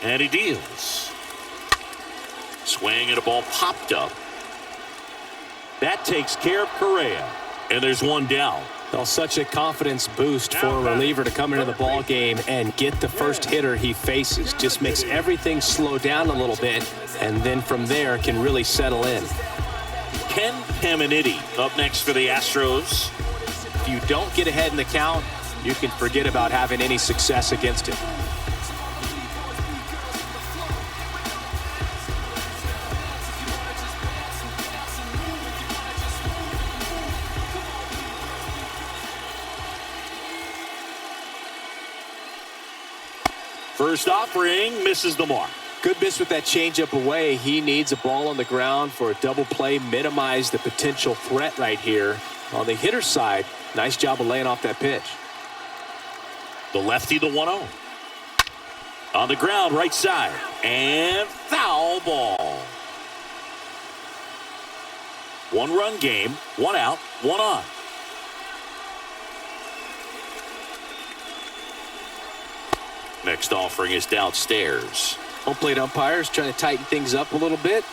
And he deals. Swing and a ball popped up. That takes care of Correa. And there's one down. Well, such a confidence boost for a reliever to come into the ball game and get the first hitter he faces. Just makes everything slow down a little bit, and then from there can really settle in. Ken Caminiti up next for the Astros. If you don't get ahead in the count, you can forget about having any success against him. First offering misses the mark. Good miss with that changeup away. He needs a ball on the ground for a double play, minimize the potential threat right here. On the hitter side, nice job of laying off that pitch. The lefty, the 1-0. On the ground, right side. And foul ball. 1-run game, 1 out, 1 on. Next offering is downstairs. Home plate umpires trying to tighten things up a little bit.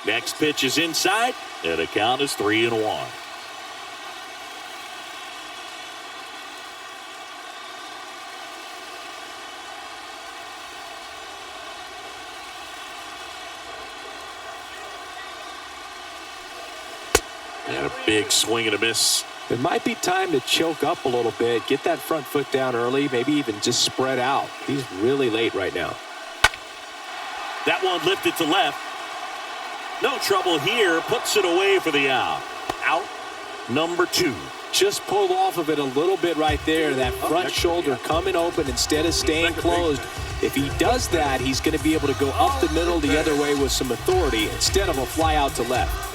Next pitch is inside, and the count is 3-1. And a big swing and a miss. It might be time to choke up a little bit, get that front foot down early, maybe even just spread out. He's really late right now. That one lifted to left. No trouble here. Puts it away for the out. Out number 2. Just pulled off of it a little bit right there. That front shoulder coming open instead of staying closed. If he does that, he's going to be able to go up the middle the other way with some authority instead of a fly out to left.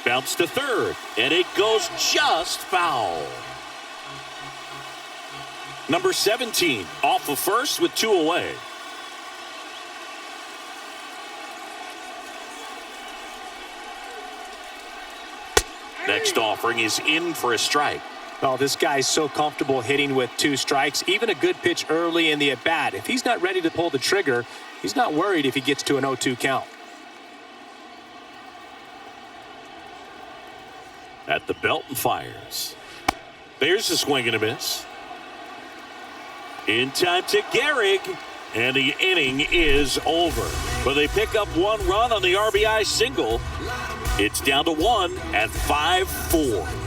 Bounce to third, and it goes just foul. Number 17 off of first with 2 away. Next offering is in for a strike. Oh, this guy's so comfortable hitting with 2 strikes. Even a good pitch early in the at-bat. If he's not ready to pull the trigger, he's not worried if he gets to an 0-2 count. At the belt and fires. There's a swing and a miss. In time to Gehrig, and the inning is over. But they pick up 1 run on the RBI single. It's down to 1 at 5-4.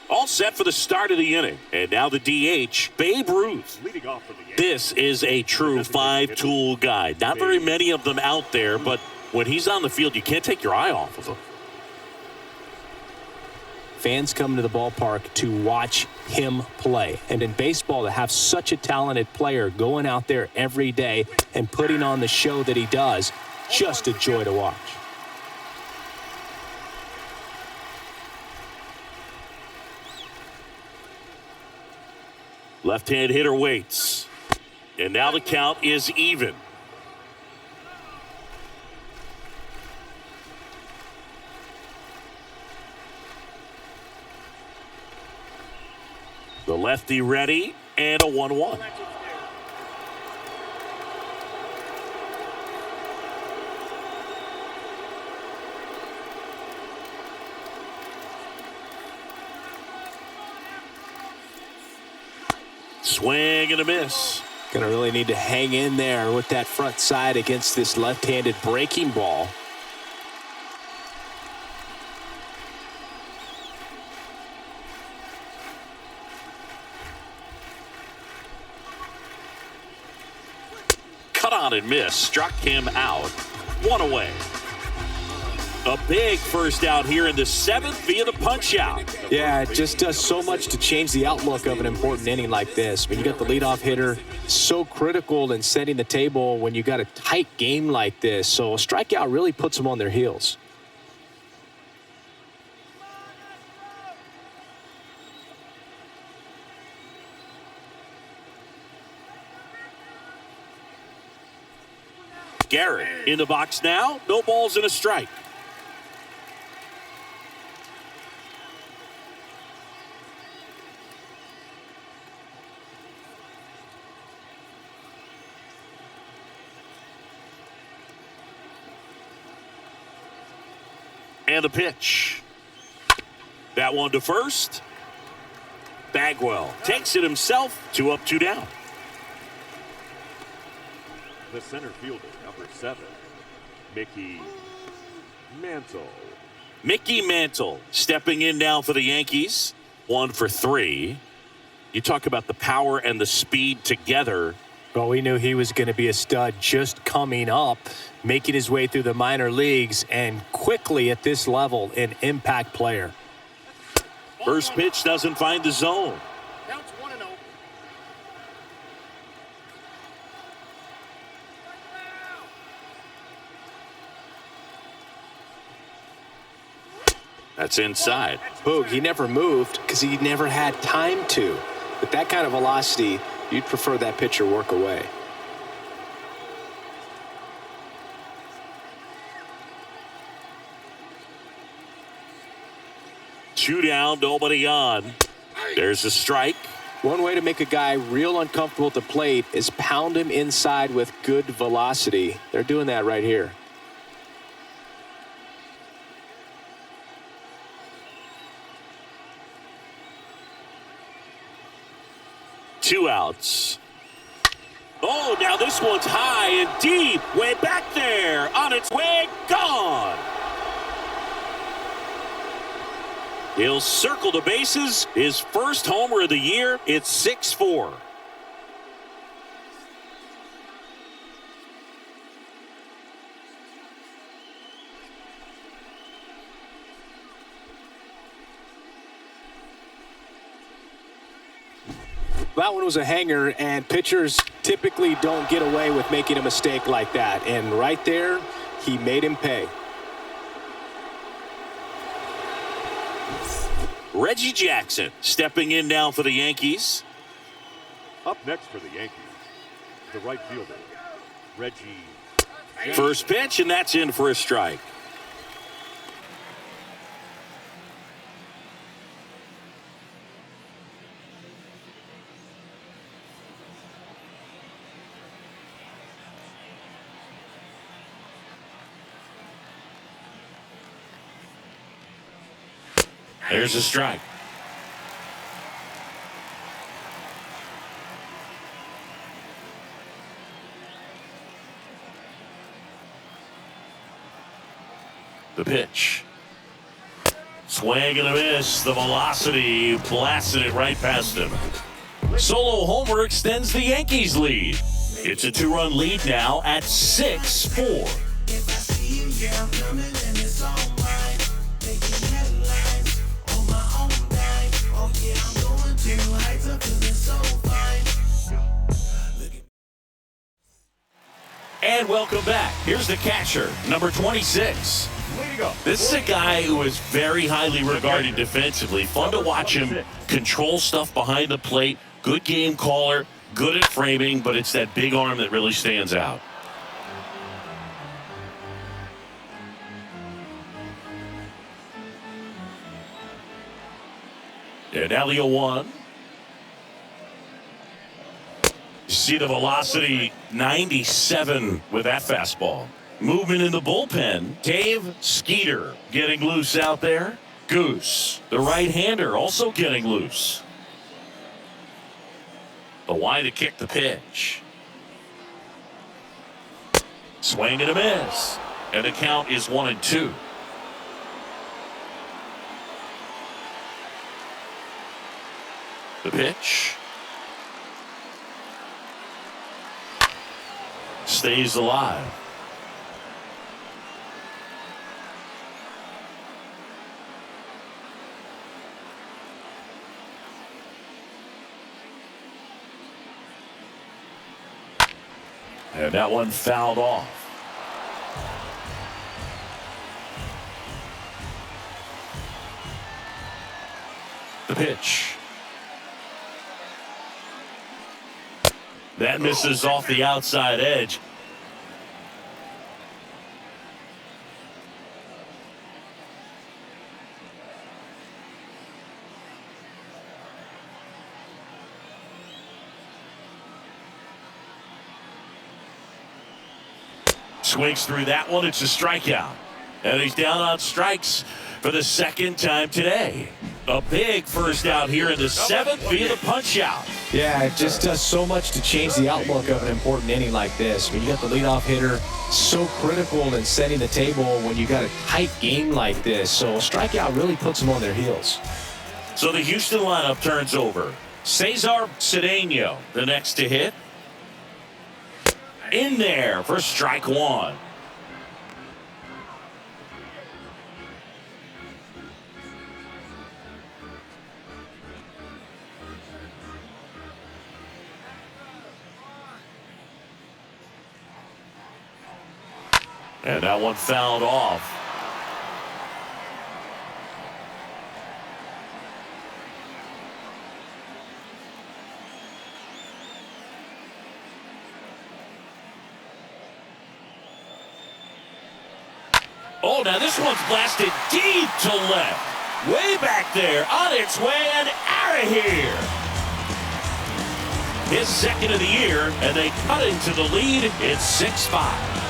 All set for the start of the inning. And now the DH, Babe Ruth. This is a true 5-tool guy. Not very many of them out there, but when he's on the field, you can't take your eye off of him. Fans come to the ballpark to watch him play. And in baseball, to have such a talented player going out there every day and putting on the show that he does, just a joy to watch. Left-hand hitter waits. And now the count is even. The lefty ready, and a 1-1. Swing and a miss. Gonna really need to hang in there with that front side against this left-handed breaking ball. Cut on and miss. Struck him out. 1 away. A big first out here in the 7th via the punch-out. Yeah, it just does so much to change the outlook of an important inning like this. When you got the leadoff hitter, so critical in setting the table when you got a tight game like this. So a strikeout really puts them on their heels. Garrett in the box now. No balls and a strike. And the pitch. That one to first. Bagwell takes it himself. 2 up, 2 down. The center fielder, number 7, Mickey Mantle. Mickey Mantle stepping in now for the Yankees. 1 for 3. You talk about the power and the speed together. Well, we knew he was going to be a stud just coming up, making his way through the minor leagues, and quickly at this level, an impact player. First pitch doesn't find the zone. Counts 1-0. That's inside. Boog, he never moved because he never had time to. With that kind of velocity, you'd prefer that pitcher work away. Two down, nobody on. There's a strike. One way to make a guy real uncomfortable at the plate is pound him inside with good velocity. They're doing that right here. Two outs. Oh, now this one's high and deep. Way back there. On its way, gone. He'll circle the bases. His first homer of the year. It's 6-4. That one was a hanger, and pitchers typically don't get away with making a mistake like that. And right there, he made him pay. Reggie Jackson stepping in now for the Yankees. Up next for the Yankees, the right fielder, Reggie. First pitch, and that's in for a strike. There's a strike. The pitch. Swing and a miss. The velocity blasted it right past him. Solo homer extends the Yankees lead. It's a 2-run lead now at 6-4. If I see you, yeah, I'm coming and it's all mine. Making headlines on my own dime. Oh yeah, I'm going to new heights. I'm feeling so fine. And welcome back. Here's the catcher, number 26. Way to go. This is a guy who is very highly regarded defensively. Fun to watch him control stuff behind the plate. Good game caller, good at framing, but it's that big arm that really stands out. And now the 0-1. You see the velocity, 97 with that fastball. Movement in the bullpen. Dave Skeeter getting loose out there. Goose, the right-hander, also getting loose. The wide to kick the pitch. Swing and a miss. And the count is 1-2. The pitch. Stays alive. And that one fouled off. The pitch. That misses off the outside edge. Swings through that one. It's a strikeout. And he's down on strikes for the second time today. A big first out here in the 7th via the punch out. Yeah, it just does so much to change the outlook of an important inning like this. When you got the leadoff hitter, so critical in setting the table when you got a tight game like this. So a strikeout really puts them on their heels. So the Houston lineup turns over. Cesar Cedeno, the next to hit. In there for strike one. And that one fouled off. Oh, now this one's blasted deep to left. Way back there, on its way and out of here. His second of the year, and they cut into the lead. It's 6-5.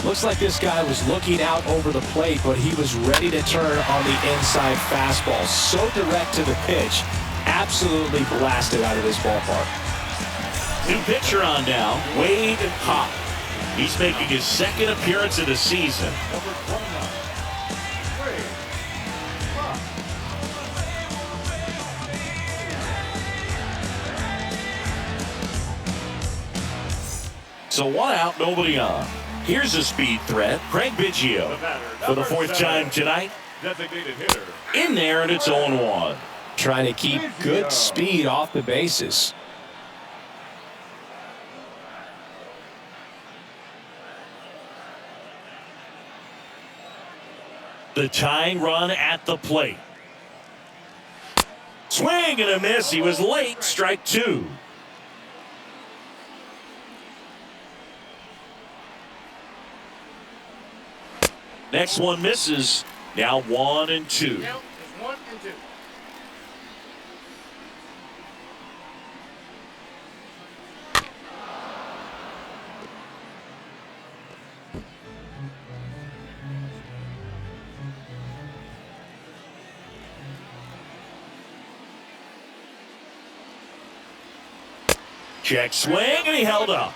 Looks like this guy was looking out over the plate, but he was ready to turn on the inside fastball. So direct to the pitch. Absolutely blasted out of this ballpark. New pitcher on now, Wade Hop. He's making his second appearance of the season. Number 29, Wade Hop. So 1 out, nobody on. Here's a speed threat, Craig Biggio, for the 4th time tonight. Designated hitter. In there, and it's 0-1. Trying to keep good speed off the bases. The tying run at the plate. Swing and a miss. He was late. Strike 2. Next one misses. Now 1-2. Count is 1-2. Check swing, and he held up.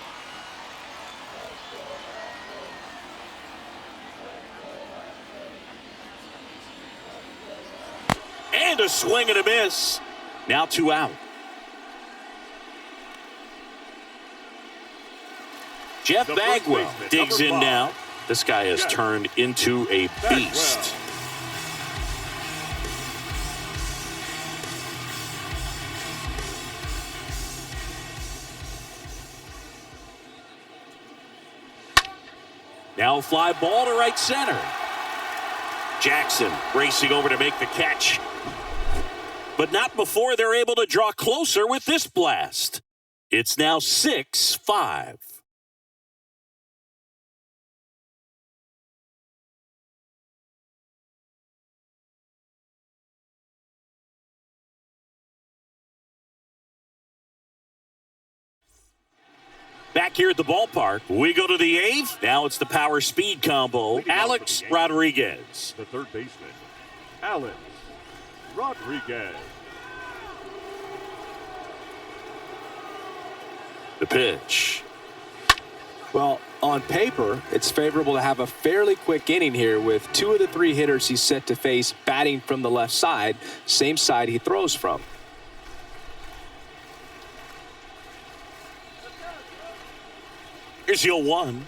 And a swing and a miss. Now 2 out. Jeff Bagwell digs in now. This guy has turned into a beast. Now fly ball to right center. Jackson racing over to make the catch. But not before they're able to draw closer with this blast. It's now 6-5. Back here at the ballpark, we go to the 8th. Now it's the power speed combo. Alex Rodriguez. The third baseman, Alex Rodriguez. The pitch. Well, on paper, it's favorable to have a fairly quick inning here with 2 of the 3 hitters he's set to face batting from the left side, same side he throws from. Here's the 0-1.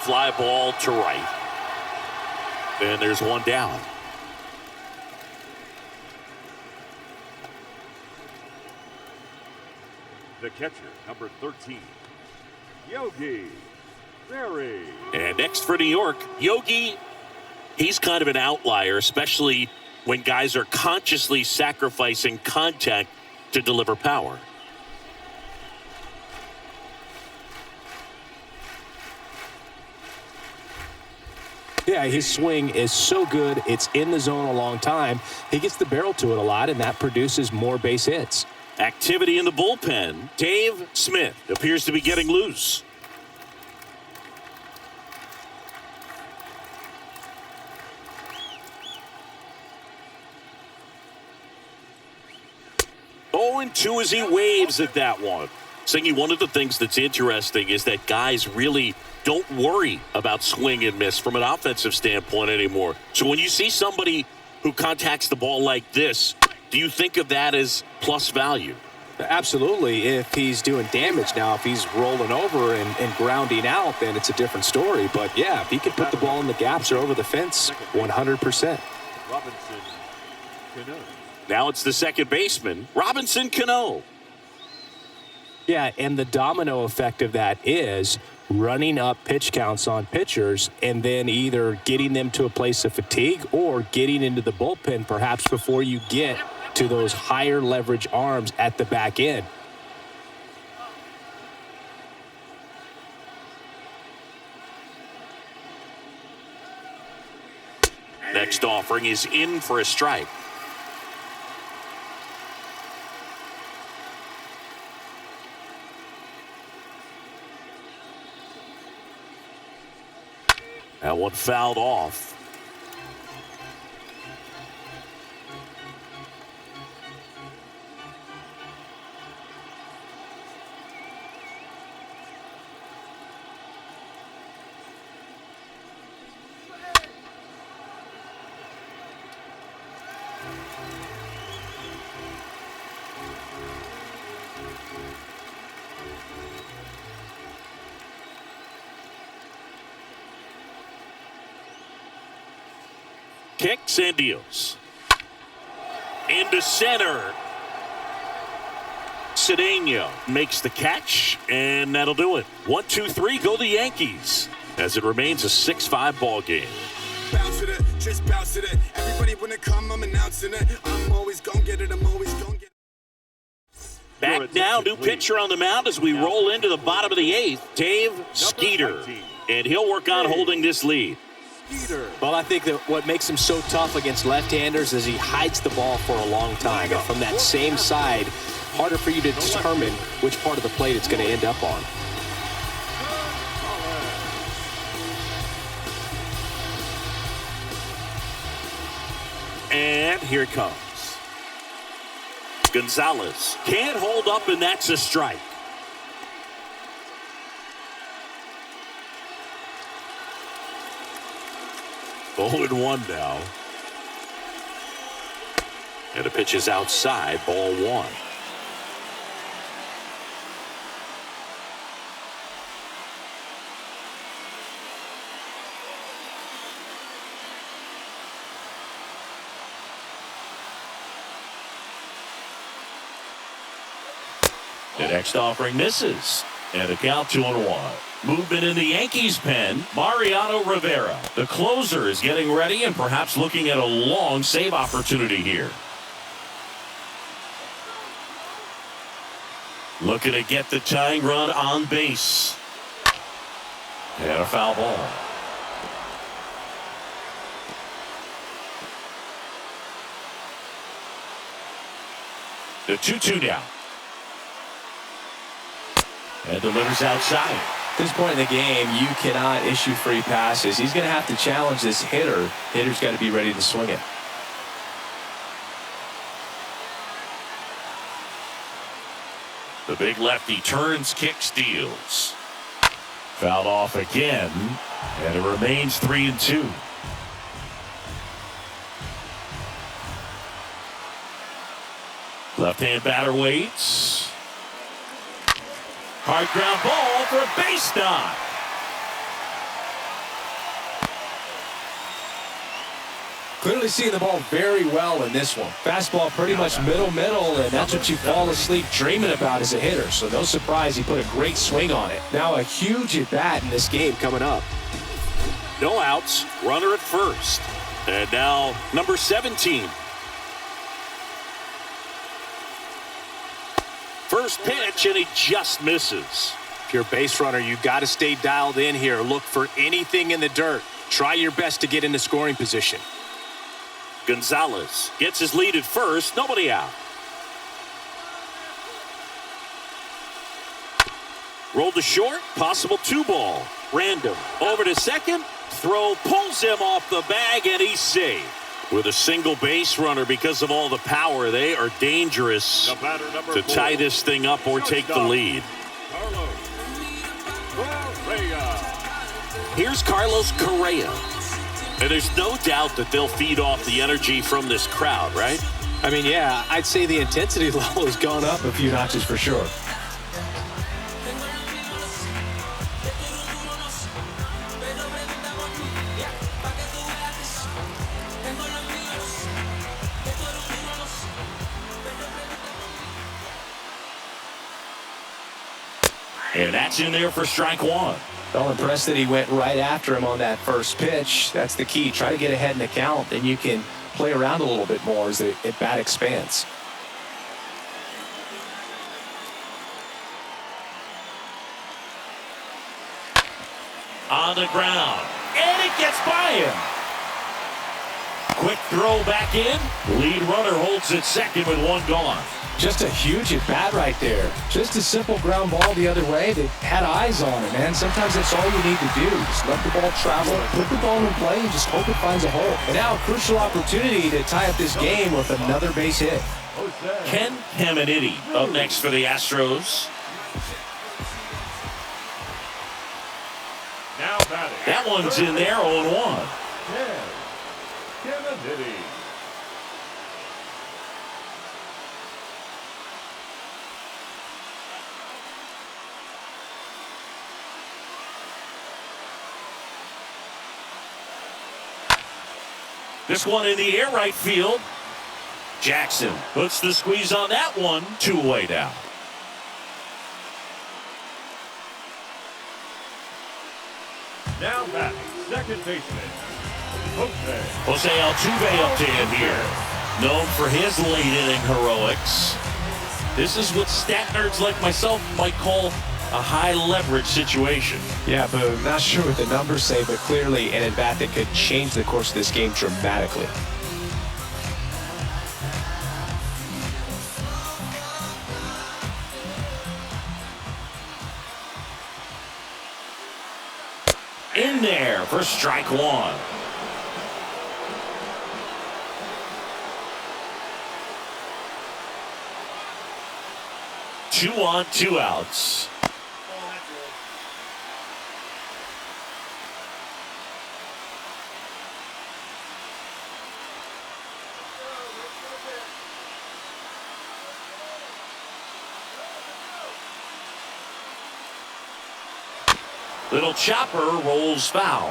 Fly ball to right. And there's 1 down. The catcher, number 13, Yogi Berra. And next for New York, Yogi, he's kind of an outlier, especially when guys are consciously sacrificing contact to deliver power. Yeah, his swing is so good. It's in the zone a long time. He gets the barrel to it a lot, and that produces more base hits. Activity in the bullpen. Dave Smith appears to be getting loose. Oh, and 2 as he waves at that one. Singy, one of the things that's interesting is that guys really don't worry about swing and miss from an offensive standpoint anymore. So when you see somebody who contacts the ball like this, do you think of that as plus value? Absolutely, if he's doing damage. Now, if he's rolling over and grounding out, then it's a different story. But, yeah, if he can put the ball in the gaps or over the fence, 100%. Now it's the second baseman, Robinson Cano. Yeah, and the domino effect of that is running up pitch counts on pitchers and then either getting them to a place of fatigue or getting into the bullpen perhaps before you get to those higher leverage arms at the back end. Next offering is in for a strike. That one fouled off. Kicks and deals. Into center. Cedeno makes the catch, and that'll do it. 1-2-3, go the Yankees, as it remains a 6-5 ball game. Bounce to it, just bounce to it. Everybody wanna come, I'm announcing it. I'm always gonna get it, I'm always gonna get it. Back now, new pitcher on the mound as we roll into the bottom of the 8th, Dave Skeeter, and he'll work on holding this lead. Well, I think that what makes him so tough against left-handers is he hides the ball for a long time. And from that same side, harder for you to determine which part of the plate it's going to end up on. And here it comes. Gonzalez can't hold up, and that's a strike. Oh, and 1 now. And the pitch is outside, ball 1. The next offering misses. And a count 2-1. Movement in the Yankees pen, Mariano Rivera. The closer is getting ready and perhaps looking at a long save opportunity here. Looking to get the tying run on base. And a foul ball. The 2-2 down. And delivers outside. At this point in the game, you cannot issue free passes. He's going to have to challenge this hitter. Hitter's got to be ready to swing it. The big lefty turns, kicks, deals. Fouled off again, and it remains 3-2. Left-hand batter waits. Hard ground ball for a base knock. Clearly seeing the ball very well in this one. Fastball pretty much middle, and that's what you fall asleep dreaming about as a hitter. So no surprise he put a great swing on it. Now a huge at-bat in this game coming up. No outs, runner at first. And now, number 17. First pitch, and he just misses. If you're a base runner, you got to stay dialed in here. Look for anything in the dirt. Try your best to get into scoring position. Gonzalez gets his lead at first. Nobody out. Rolled to short. Possible 2-ball. Random. Over to second. Throw pulls him off the bag, and he's safe. With a single base runner, because of all the power, they are dangerous to tie this thing up or take the lead. Here's Carlos Correa. And there's no doubt that they'll feed off the energy from this crowd, right? I mean, yeah, I'd say the intensity level has gone up a few notches for sure. And that's in there for strike one. Well, impressed that he went right after him on that first pitch. That's the key. Try to get ahead in the count, then you can play around a little bit more as the at-bat expands. On the ground, and it gets by him. Quick throw back in. Lead runner holds at second with one gone. Just a huge at-bat right there. Just a simple ground ball the other way that had eyes on it, man. Sometimes that's all you need to do. Just let the ball travel, put the ball in play, and just hope it finds a hole. And now a crucial opportunity to tie up this game with another base hit. Ken Caminiti up next for the Astros. Now batting. That one's in there, 0-1. Caminiti. This one in the air right field. Jackson puts the squeeze on that one. 2 away down. Now batting. Second baseman. Jose Altuve up to him here. Known for his late inning heroics. This is what stat nerds like myself might call a high leverage situation. Yeah, but not sure what the numbers say, but clearly an at-bat that could change the course of this game dramatically. In there for strike one. Two on, 2 outs. Little chopper rolls foul.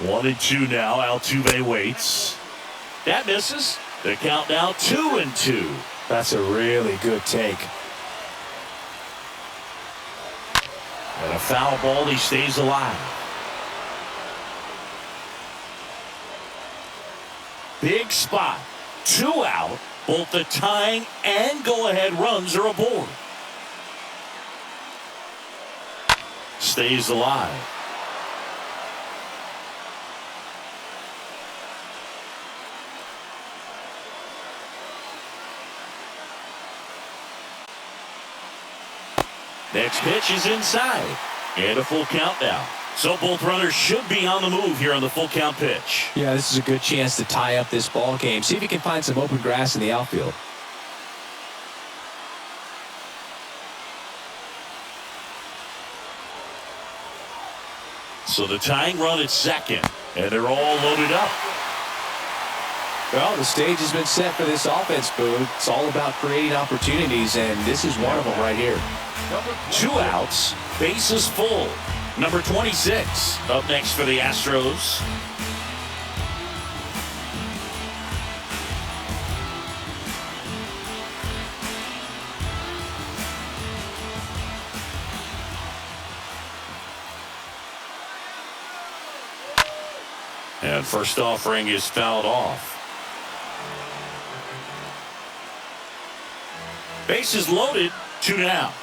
One and 2 now. Altuve waits. That misses. The count now 2-2. That's a really good take. And a foul ball. He stays alive. Big spot. 2 out. Both the tying and go-ahead runs are aboard. Stays alive. Next pitch is inside. And a full count now. So both runners should be on the move here on the full count pitch. Yeah, this is a good chance to tie up this ball game. See if you can find some open grass in the outfield. So the tying run at second. And they're all loaded up. Well, the stage has been set for this offense, Boone. It's all about creating opportunities, and this is one of them right here. 2 outs. Bases full. Number 26 up next for the Astros. And first offering is fouled off. Bases loaded, 2 down.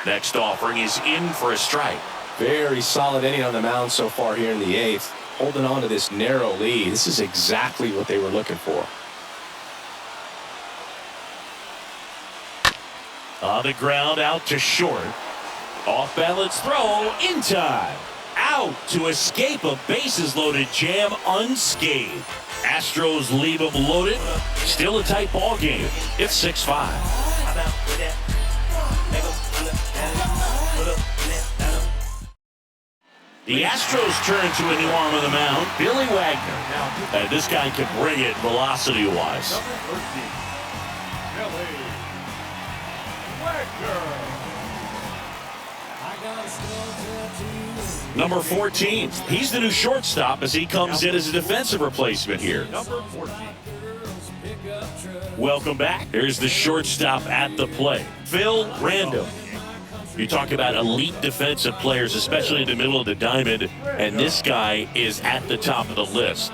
Next offering is in for a strike. Very solid inning on the mound so far here in the 8th. Holding on to this narrow lead. This is exactly what they were looking for. On the ground, out to short. Off balance throw, in time. Out to escape a bases-loaded jam unscathed. Astros leave them loaded. Still a tight ball game. It's 6-5. The Astros turn to a new arm of the mound, Billy Wagner. And this guy can bring it velocity-wise. Billy Wagner. Number 14. He's the new shortstop as he comes in as a defensive replacement here. Number 14. Welcome back. Here's the shortstop at the plate, Phil Random. You talk about elite defensive players, especially in the middle of the diamond, and this guy is at the top of the list.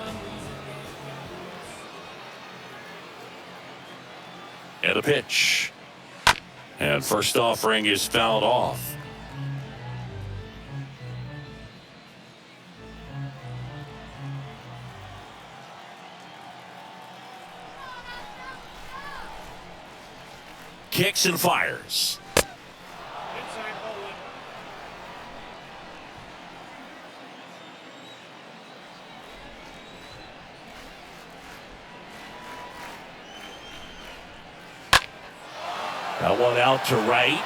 And a pitch. And first offering is fouled off. Kicks and fires. That one out to right.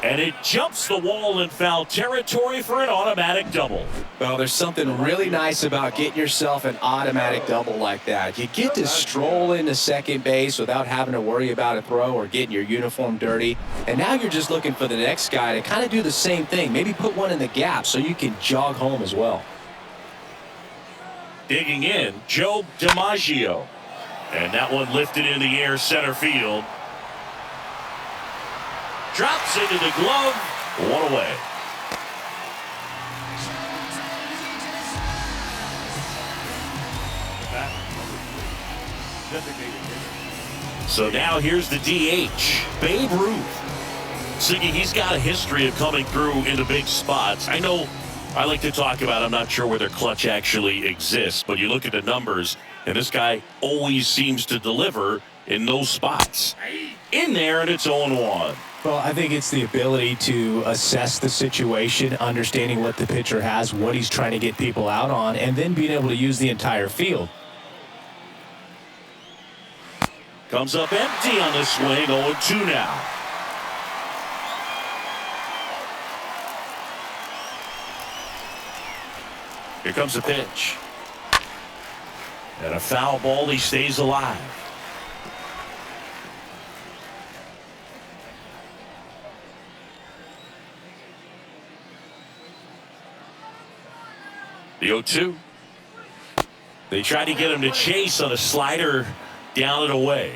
And it jumps the wall in foul territory for an automatic double. Well, there's something really nice about getting yourself an automatic double like that. You get to stroll into second base without having to worry about a throw or getting your uniform dirty. And now you're just looking for the next guy to kind of do the same thing. Maybe put one in the gap so you can jog home as well. Digging in, Joe Dimaggio. And that one lifted in the air center field. Drops into the glove. One away. So now here's the DH, Babe Ruth. Siggy, he's got a history of coming through into big spots. I know I like to talk about, I'm not sure where their clutch actually exists, but you look at the numbers, and this guy always seems to deliver in those spots. In there, and it's 0-1. Well, I think it's the ability to assess the situation, understanding what the pitcher has, what he's trying to get people out on, and then being able to use the entire field. Comes up empty on the swing, 0-2 now. Here comes the pitch. And a foul ball, he stays alive. The 0-2. They tried to get him to chase on a slider down and away.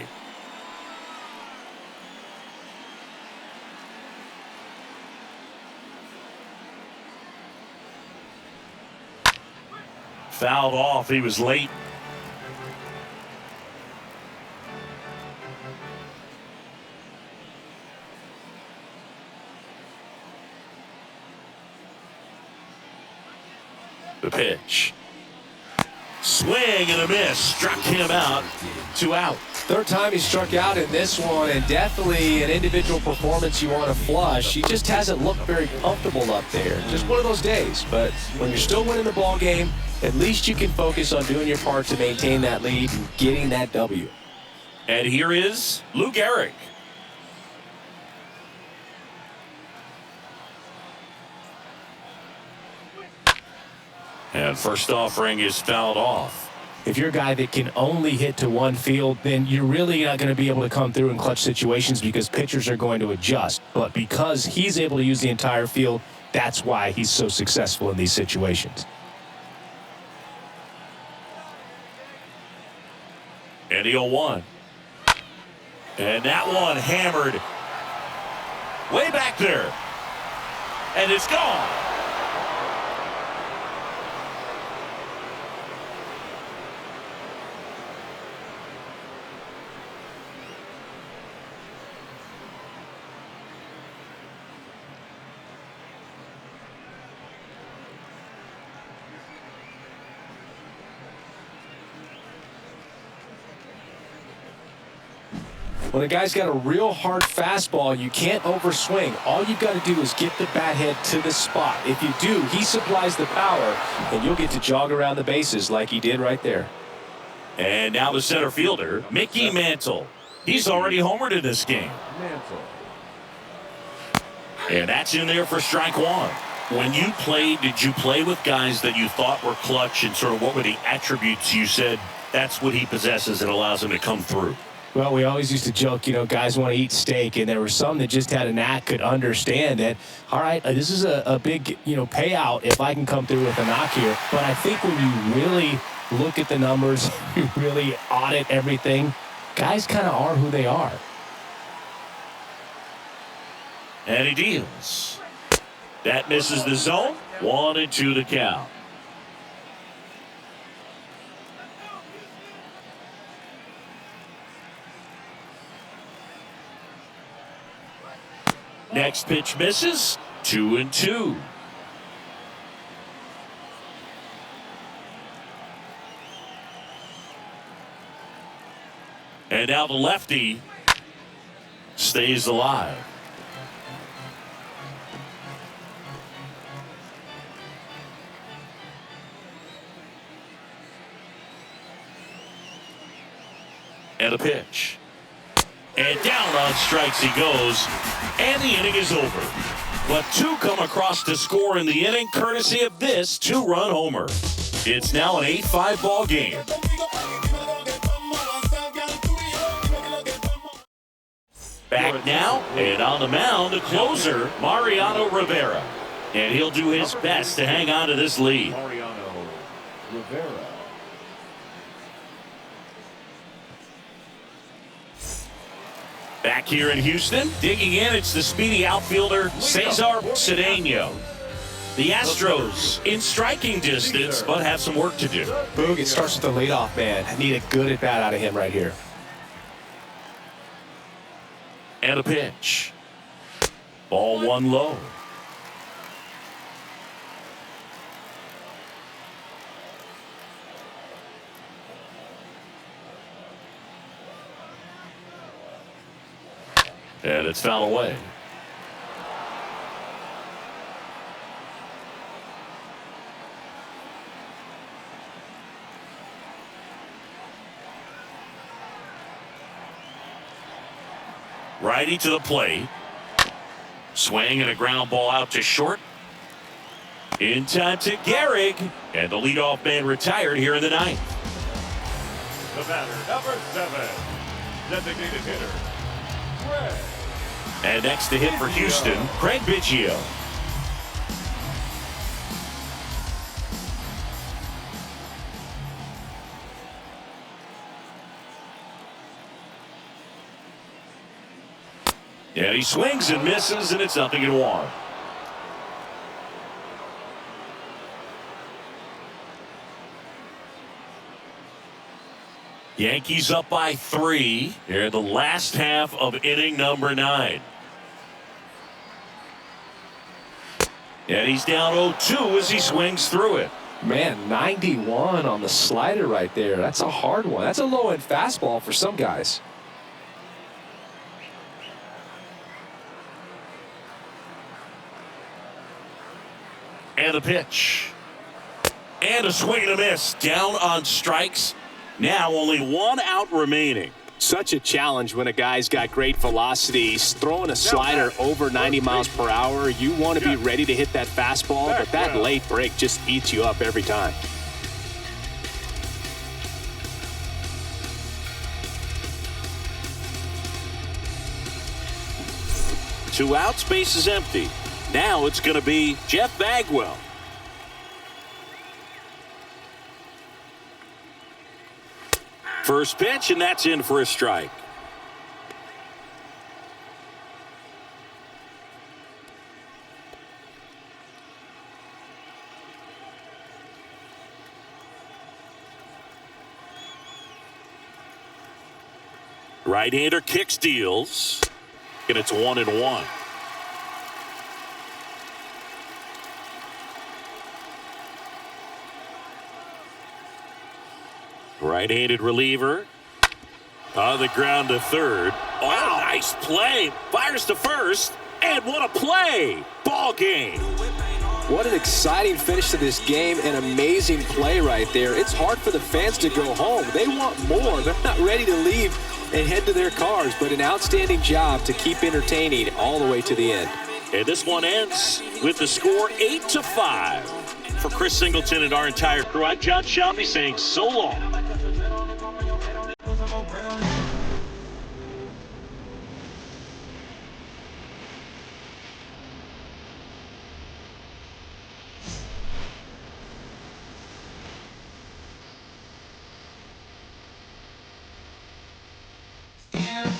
Fouled off. He was late. The pitch. Swing and a miss. Struck him out. 2 out. Third time he struck out in this one, and definitely an individual performance you want to flush. He just hasn't looked very comfortable up there. Just one of those days. But when you're still winning the ball game, at least you can focus on doing your part to maintain that lead and getting that W. And here is Lou Gehrig. And first offering is fouled off. If you're a guy that can only hit to one field, then you're really not going to be able to come through in clutch situations because pitchers are going to adjust. But because he's able to use the entire field, that's why he's so successful in these situations. And the 0-1. And that one hammered Way back there. And it's gone. When a guy's got a real hard fastball, you can't overswing. All you got to do is get the bat head to the spot. If you do, he supplies the power, and you'll get to jog around the bases like he did right there. And now the center fielder, Mickey Mantle. He's already homered in this game. Mantle. And that's in there for strike one. When you played, did you play with guys that you thought were clutch, and sort of what were the attributes you said that's what he possesses that allows him to come through? Well, we always used to joke, guys want to eat steak, and there were some that just had a knack, could understand that, all right, this is a big, payout if I can come through with a knock here. But I think when you really look at the numbers, you really audit everything, guys kind of are who they are. And he deals. That misses the zone. 1-2 the count. Next pitch misses. 2-2. And now the lefty stays alive. And a pitch. And down on strikes he goes. And the inning is over. But two come across to score in the inning, courtesy of this two-run homer. It's now an 8-5 ball game. Back now, and on the mound, the closer, Mariano Rivera. And he'll do his best to hang on to this lead. Mariano Rivera. Back here in Houston, digging in, it's the speedy outfielder, Cesar Cedeno. The Astros in striking distance, but have some work to do. Boog, it starts with the leadoff man. I need a good at-bat out of him right here. And a pitch. Ball one low. And it's fouled away. Righty to the plate. Swing and a ground ball out to short. In time to Gehrig. And the leadoff man retired here in the ninth. The batter, number 7. Designated hitter, Craig. And next to hit for Houston, Craig Biggio. And he swings and misses, and it's 0-1. Yankees up by 3 here in the last half of inning number 9. And he's down 0-2 as he swings through it. Man, 91 on the slider right there. That's a hard one. That's a low-end fastball for some guys. And a pitch. And a swing and a miss. Down on strikes. Now only one out remaining. Such a challenge when a guy's got great velocity. He's throwing a slider over 90 miles per hour. You want to be ready to hit that fastball, but that late break just eats you up every time. Two outs, base is empty. Now it's going to be Jeff Bagwell. First pitch, and that's in for a strike. Right-hander kicks, deals, and it's 1-1. Right-handed reliever. On the ground to third. Oh, nice play. Fires to first. And what a play. Ball game. What an exciting finish to this game. An amazing play right there. It's hard for the fans to go home. They want more. They're not ready to leave and head to their cars, but an outstanding job to keep entertaining all the way to the end. And this one ends with the score 8-5. For Chris Singleton and our entire crew, I'm John Shelby saying so long. Yeah.